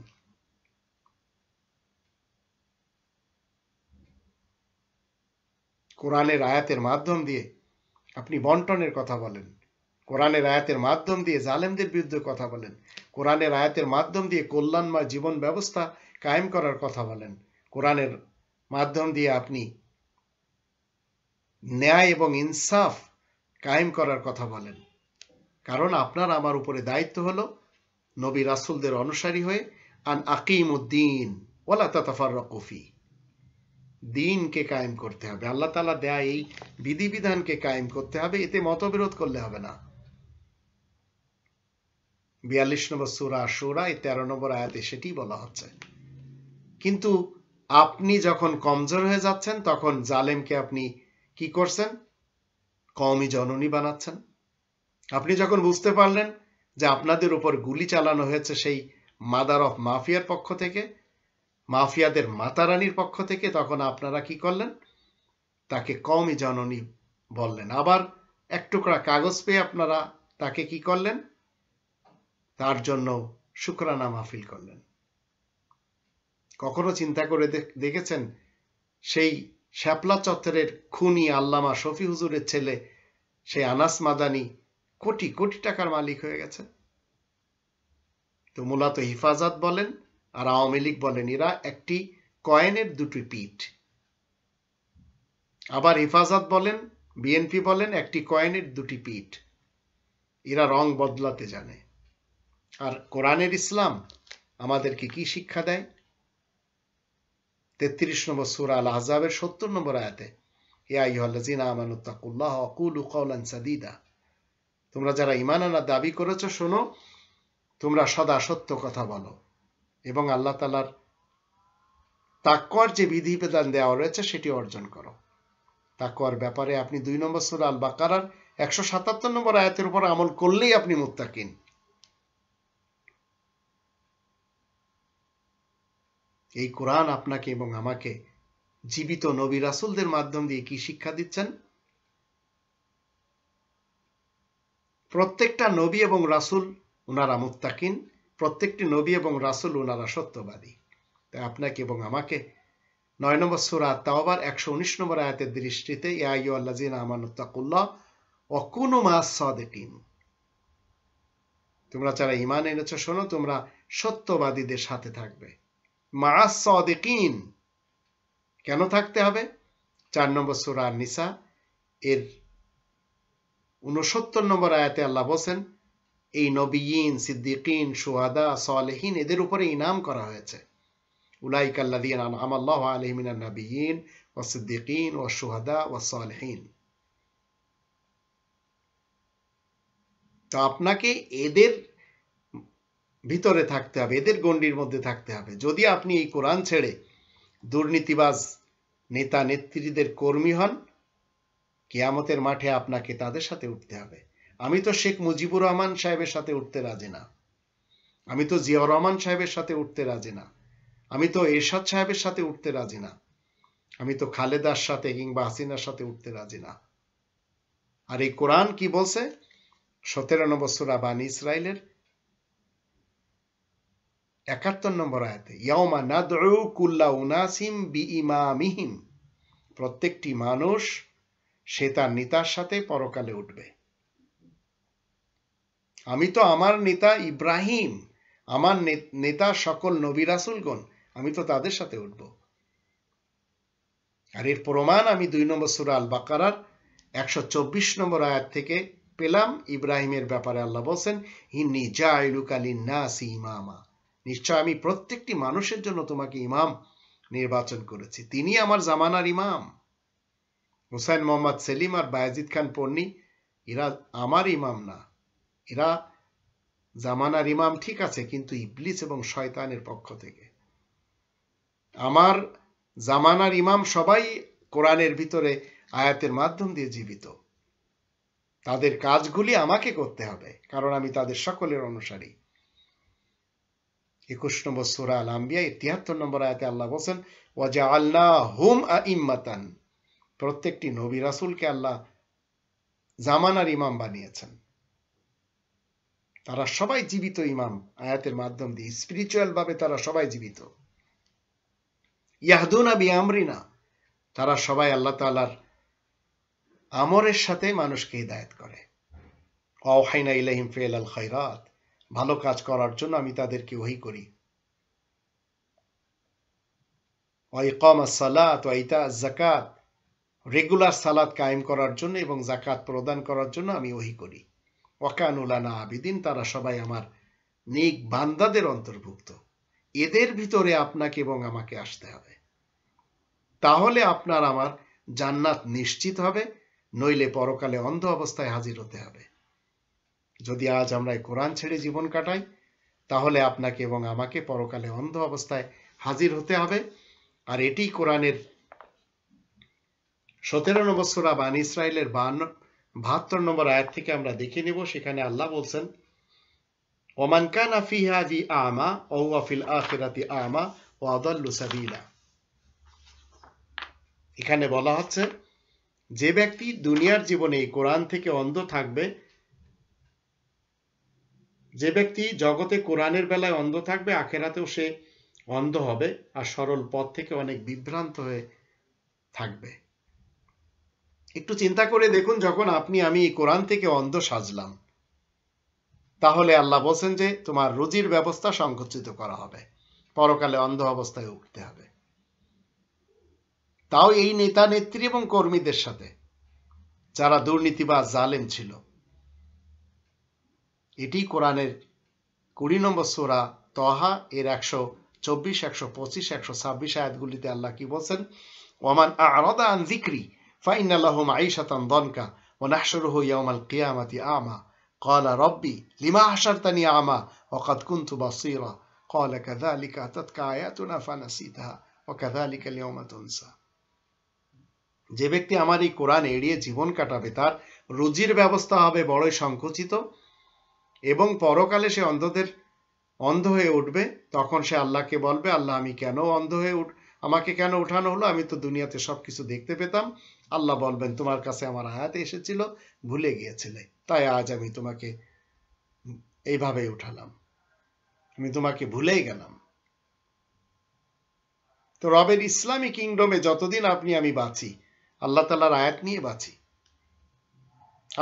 কোরআনের আয়াতের মাধ্যম দিয়ে আপনি বন্টনের কথা বলেন, কোরআনের আয়াতের মাধ্যম দিয়ে জালেমদের বিরুদ্ধে কথা বলেন, কোরআনের আয়াতের মাধ্যম দিয়ে কল্যাণময় জীবন ব্যবস্থা কায়েম করার কথা বলেন, কোরআনের মাধ্যম দিয়ে আপনি ন্যায় এবং ইনসাফ কায়েম করার কথা বলেন। কারণ আপনার আমার উপরে দায়িত্ব হলো নবী রাসূলদের অনুসারী হয়ে আন আকিমুদ্দিন ওয়ালা তাতাফাররাকু ফি, দিনকে কায়েম করতে হবে, আল্লাহ তাআলা দেয়া এই বিধিবিধানকে কায়েম করতে হবে, এতে মতবিরোধ করলে হবে না। 42 নম্বর সূরা আশ-শুরা 13 নম্বর আয়াতে সেটি বলা হচ্ছে। কিন্তু আপনি যখন কমজোর হয়ে যাচ্ছেন, তখন জালেমকে আপনি কি করছেন? কওমি জননী বানাচ্ছেন। আপনি যখন বুঝতে পারলেন যে আপনাদের উপর গুলি চালানো হয়েছে সেই মাদার অফ মাফিয়ার পক্ষ থেকে, মাফিয়াদের মাতারানির পক্ষ থেকে, তখন আপনারা কি করলেন? তাকে কওমি জননী বললেন। আবার এক টুকরা কাগজ পেয়ে আপনারা তাকে কি করলেন? তার জন্য শুকরানা মাহফিল করলেন। কখনো চিন্তা করে দেখেছেন সেই শ্যাপলা চত্বরের খুনি আল্লামা শফি হুজুরের ছেলে সেই আনাস মাদানি কোটি কোটি টাকার মালিক হয়ে গেছে? তো মূলত হিফাজত বলেন আর আওয়ামী লীগ বলেন, এরা একটি কয়েনের দুটি পিঠ। আবার হেফাজত বলেন, বিএনপি বলেন, একটি কয়েনের দুটি পিঠ। এরা রং বদলাতে জানে। আর কোরআনের ইসলাম আমাদেরকে কি শিক্ষা দেয়? 33 নম্বর সূরা আল আহজাবের 70 নম্বর আয়াতে, ইয়া আইয়ুহাল্লাযীনা আমানুত্তাকুল্লাহ ওয়া কুলু কাওলান সাদীদা, তোমরা যারা ঈমান আনার দাবি করেছো, শোনো, তোমরা সদা সত্য কথা বলো এবং আল্লাহ তাআলার তাকওয়ার যে বিধিবিধান দেওয়া রয়েছে সেটি অর্জন করো। তাকওয়ার ব্যাপারে আপনি 2 নম্বর সূরা আল বাকারার 177 নম্বর আয়াতের উপর আমল করলেই আপনি মুত্তাকিন। এই কোরআন আপনাকে এবং আমাকে জীবিত নবী রাসূলদের মাধ্যম দিয়ে কি শিক্ষা দিচ্ছেন? প্রত্যেকটা নবী এবং রাসূল ওনারা মুত্তাকিন, প্রত্যেকটি নবী এবং রাসূল ওনারা সত্যবাদী। তাই আপনাকে এবং আমাকে 9 নম্বর সূরা তাওবার 119 নম্বর আয়াতের দৃষ্টিতে, ইয়া আইয়ুহাল্লাযীনা আমানুত্তাকুল্লাহ ওয়া কুনু মা'আস সাদিকিন, তোমরা যারা ঈমান এনেছো, শোনো, তোমরা সত্যবাদীদের সাথে থাকবে। মা'আস সাদিকিন কেন থাকতে হবে? 4 নম্বর সূরা আন-নিসা এর 69 নম্বর আয়াতে আল্লাহ বলেন, এই নবিয়িন, সিদ্দিকিন, শুহাদা, সালেহিন এদের উপরে ইনাম করা হয়েছে। উলাইকা আল্লাযীনা আনআমা আল্লাহু আলাইহিম মিনান নাবিয়্যিন ওয়াস সিদ্দিকিন ওয়াস শুহাদা ওয়াস সালেহিন। তো আপনাকে এদের ভিতরে থাকতে হবে, এদের গণ্ডির মধ্যে থাকতে হবে। যদি আপনি এই কোরআন ছেড়ে দুর্নীতিবাজ নেতা নেত্রীদের কর্মী হন, কিয়ামতের মাঠে আপনাকে তাদের সাথে উঠতে হবে। আমি তো শেখ মুজিবুর রহমান সাহেবের সাথে উঠতে রাজি না, আমি তো জিয়াউর রহমান সাহেবের সাথে উঠতে রাজি না, আমি তো এরশাদ সাহেবের সাথে উঠতে রাজি না, আমি তো খালেদার সাথে কিংবা হাসিনার সাথে উঠতে রাজি না। আর এই কোরআন কি বলছে? 17 নম্বর সূরা বানী ইসরাইলের 71 নম্বর আয়াতে, ইয়াউমা নাদউ কুল্লা উনাসিম বিইমামিহিম, প্রত্যেকটি মানুষ সে তার নেতার সাথে পরকালে উঠবে। আমি তো আমার নেতা ইব্রাহিম, আমার নেতা সকল নবী রাসূলগণ, আমি তো তাদের সাথে উঠব। আর এর প্রমাণ আমি 2 নম্বর সূরা আল বাকারার 124 নম্বর আয়াত থেকে পেলাম। ইব্রাহিমের ব্যাপারে আল্লাহ বলছেন, ইন্নী জাইলুকা লিন-নাসি ইমামা, নিশ্চয় আমি প্রত্যেকটি মানুষের জন্য তোমাকে ইমাম নির্বাচন করেছি। তিনি আমার জামানার ইমাম। হুসাইন মোহাম্মদ সেলিম আর বায়েজিদ খান পন্নী এরা আমার ইমাম না, এরা জামানার ইমাম ঠিক আছে, কিন্তু ইবলিস এবং শয়তানের পক্ষ থেকে। আমার জামানার ইমাম সবাই কোরআনের ভিতরে আয়াতের মাধ্যম দিয়ে জীবিত, তাদের কাজগুলি আমাকে করতে হবে, কারণ আমি তাদের সকলের অনুসারী। 21 নম্বর সূরা আল আম্বিয়া 73 নম্বর আয়াতে আল্লাহ বলেন, ওয়াজআলনাহুম আইম্মাতান, প্রত্যেকটি নবী রাসূলকে আল্লাহ জামানার ইমাম বানিয়েছেন। তারা সবাই জীবিত ইমাম, আয়াতের মাধ্যম দিয়ে স্পিরিচুয়াল ভাবে তারা সবাই জীবিত। ইয়াহদুনা বিআমরিনা, তারা সবাই আল্লাহ তাআলার আমরের সাথে মানুষকে হিদায়াত করে। ওয়াহাইনা ইলাইহিম ফিআল খায়রাত, ভালো কাজ করার জন্য আমি তাদেরকে ওহী করি। ওয়া ইকামাস সালাত ওয়া ইতাআজ যাকাত, রেগুলার সালাত কায়েম করার জন্য এবং যাকাত প্রদান করার জন্য আমি ওহী করি। ওয়া কানু লানা আবিদিন, তারা সবাই আমার নেক বান্দাদের অন্তর্ভুক্ত। এদের ভিতরে আপনাকে এবং আমাকে আসতে হবে, তাহলে আপনার আমার জান্নাত নিশ্চিত হবে, নইলে পরকালে অন্ধ অবস্থায় হাজির হতে হবে। যদি আজ আমরা এই কোরআন ছেড়ে জীবন কাটাই, তাহলে আপনাকে এবং আমাকে পরকালে অন্ধ অবস্থায় হাজির হতে হবে। আর এটি কোরআনের 17 নম্বর সূরা বানী ইসরাইলের 72 নম্বর আয়াত থেকে আমরা দেখে নেব। সেখানে আল্লাহ বলছেন, ওমান কানা ফি হাযি আমা ওয়া হুয়া ফিল আখিরাতি আমা ওয়া আদাল্লু সাবিলা। এখানে বলা হচ্ছে, যে ব্যক্তি দুনিয়ার জীবনে এই কোরআন থেকে অন্ধ থাকবে, যে ব্যক্তি জগতে কোরআনের বেলায় অন্ধ থাকবে, আখিরাতেও সে অন্ধ হবে আর সরল পথ থেকে অনেক বিভ্রান্ত হয়ে থাকবে। একটু চিন্তা করে দেখুন, যখন আপনি আমি এই কোরআন থেকে অন্ধ সাজলাম, তাহলে আল্লাহ বলছেন যে তোমার রুজির ব্যবস্থা সংকুচিত করা হবে, পরকালে অন্ধ অবস্থায় উঠতে হবে, তাও এই নেতা নেত্রী এবং কর্মীদের সাথে যারা দুর্নীতিবাজ জালেম ছিল। এটি কোরআনের 20 নম্বর সূরা তহা এর 124, 125, 126 আয়াতগুলিতে আল্লাহ কি বলছেন, ওয়ামান আ'রাদা আন যিকরি ফাইন্না লাহু মাঈশাতান দানকা ওয়া নাহশুরুহু ইয়াওমাল কিয়ামাতি আমা ক্বালা রাব্বি লিমা হাশারতানি আমা ওয়া ক্বাদ কুনতু বাসীরা ক্বালা কাযালিকা আতাতকা আয়াতুনা ফানাসিতাহা ওয়া কাযালিকা আল-ইয়াওমা তুনসা। যে ব্যক্তি আমার এই কোরআন এড়িয়ে জীবন কাটাবে, তার রুজির ব্যবস্থা হবে বড়ই সংকুচিত এবং পরকালে সে অন্ধ হয়ে উঠবে। তখন সে আল্লাহকে বলবে, আল্লাহ আমি কেন অন্ধ হয়ে আমাকে কেন উঠানো হলো? আমি তো দুনিয়াতে সবকিছু দেখতে পেতাম। আল্লাহ বলবেন, তোমার কাছে আমার আয়াত এসেছিল, ভুলে গিয়েছিলে, তাই আজ আমি তোমাকে এইভাবে উঠালাম, আমি তোমাকে ভুলেই গেলাম। তো রবের ইসলামী কিংডমে যতদিন আপনি আমি বাঁচি, আল্লাহ তাআলার আয়াত নিয়ে বাঁচি।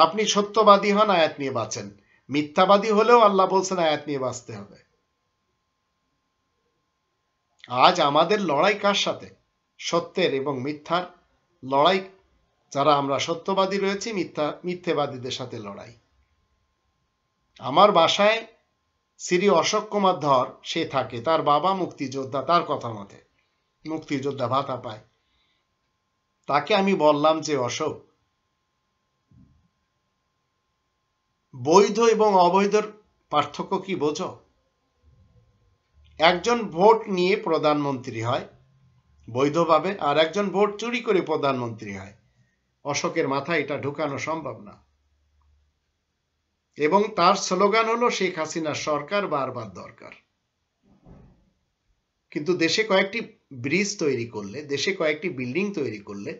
আপনি সত্যবাদী হন, আয়াত নিয়ে বাঁচেন। মিথ্যাবাদী হলেও আল্লাহ বলছেন আয়াত নিয়ে বাঁচতে হবে। আজ আমাদের লড়াই কার সাথে? সত্যের এবং মিথ্যার লড়াই। যারা আমরা সত্যবাদী রয়েছি, মিথ্যেবাদীদের সাথে লড়াই। আমার বাসায় শ্রী অশোক কুমার ধর সে থাকে, তার বাবা মুক্তিযোদ্ধা, তার কথা মতে মুক্তিযোদ্ধা ভাতা পায়। তাকে আমি বললাম যে অশোক, বৈধ এবং অবৈধর পার্থক্য কি বোঝো? একজন ভোট নিয়ে প্রধানমন্ত্রী হয় বৈধভাবে, আর একজন ভোট চুরি করে প্রধানমন্ত্রী হয়। অশোকের মাথায় এটা ঢুকানো সম্ভব না। এবং তার স্লোগান হলো শেখ হাসিনার সরকার বারবার দরকার। কিন্তু দেশে কয়েকটি ব্রিজ তৈরি করলে, দেশে কয়েকটি বিল্ডিং তৈরি করলে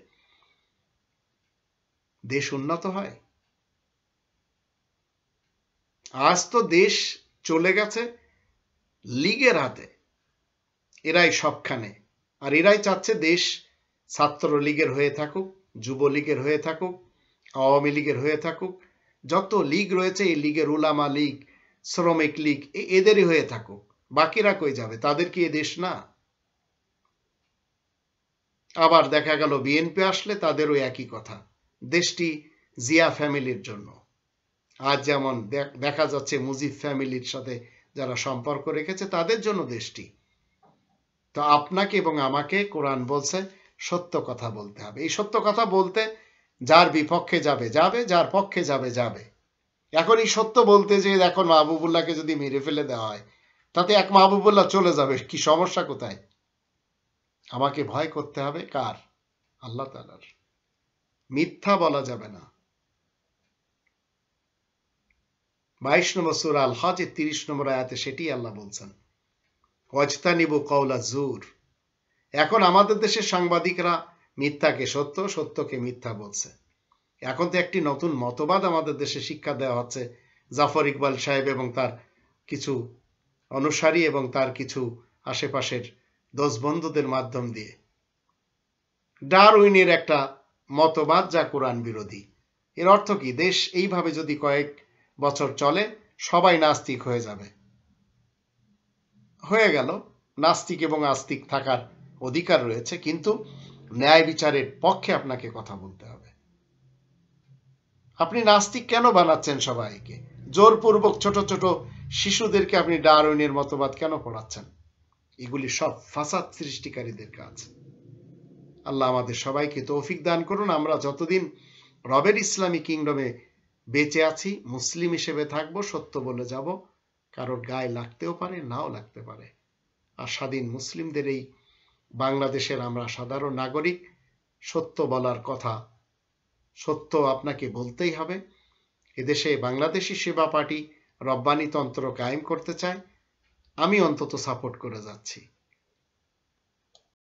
দেশ উন্নত হয়? আজ তো দেশ চলে গেছে লীগের হাতে, এরাই সবখানে। আর এরাই চাচ্ছে দেশ ছাত্রলীগের হয়ে থাকুক, যুবলীগের হয়ে থাকুক, আওয়ামী লীগের হয়ে থাকুক, যত লীগ রয়েছে এই লীগের উলামা লীগ, শ্রমিক লীগ, এদেরই হয়ে থাকুক। বাকিরা কই যাবে? তাদের কি এ দেশ না? আবার দেখা গেল বিএনপি আসলে তাদেরও একই কথা, দেশটি জিয়া ফ্যামিলির জন্য। আজ যেমন দেখা যাচ্ছে মুজিব ফ্যামিলির সাথে যারা সম্পর্ক রেখেছে তাদের জন্য দেশটি। তো আপনাকে এবং আমাকে কোরআন বলছে সত্য কথা বলতে হবে। এই সত্য কথা বলতে যার বিপক্ষে যাবে যাবে, যার পক্ষে যাবে যাবে। এখন এই সত্য বলতে যে এখন মাহবুবুল্লাহকে যদি মেরে ফেলে দেওয়া হয়, তাতে এক মাহবুবুল্লাহ চলে যাবে, কি সমস্যা কোথায়? আমাকে ভয় করতে হবে কার? আল্লাহ তাআলার। মিথ্যা বলা যাবে না। 22 নম্বর সূরা আল হজ 30 নম্বর আয়াতে সেটি আল্লাহ বলছেন, ওয়াজতানিবু কাওলা জুর। এখন আমাদের দেশের সাংবাদিকরা মিথ্যাকে সত্য, সত্যকে মিথ্যা বলছে। এখন তো একটি নতুন মতবাদ আমাদের দেশে শিক্ষা দেওয়া হচ্ছে জাফর ইকবাল সাহেব এবং তার কিছু অনুসারী এবং তার কিছু আশেপাশের দোষবন্ধুদের মাধ্যম দিয়ে। ডারউইনের একটা মতবাদ যা কোরআন বিরোধী। এর অর্থ কি? দেশ এইভাবে যদি কয়েক বছর চলে সবাই নাস্তিক হয়ে যাবে। হয়ে গেল, নাস্তিক এবং আস্তিক থাকার অধিকার রয়েছে, কিন্তু ন্যায় বিচারের পক্ষে আপনাকে কথা বলতে হবে। আপনি নাস্তিক কেন বানাচ্ছেন সবাইকে? জোরপূর্বক ছোট ছোট শিশুদেরকে আপনি ডারউইনের মতবাদ কেন পড়াচ্ছেন? এগুলি সব ফাসাদ সৃষ্টিকারীদের কাজ। আল্লাহ আমাদের সবাইকে তৌফিক দান করুন। আমরা যতদিন রবের ইসলামী কিংডমে বেঁচে আছি, মুসলিম হিসেবে থাকবো, সত্য বলে যাব। কারোর গায়ে লাগতেও পারে, নাও লাগতে পারে। আর স্বাধীন মুসলিমদের এই বাংলাদেশের আমরা সাধারণ নাগরিক, সত্য বলার কথা, সত্য আপনাকে বলতেই হবে। এদেশে বাংলাদেশি সেবা পার্টি রব্বানি তন্ত্র কায়েম করতে চায়, আমি অন্তত সাপোর্ট করে যাচ্ছি।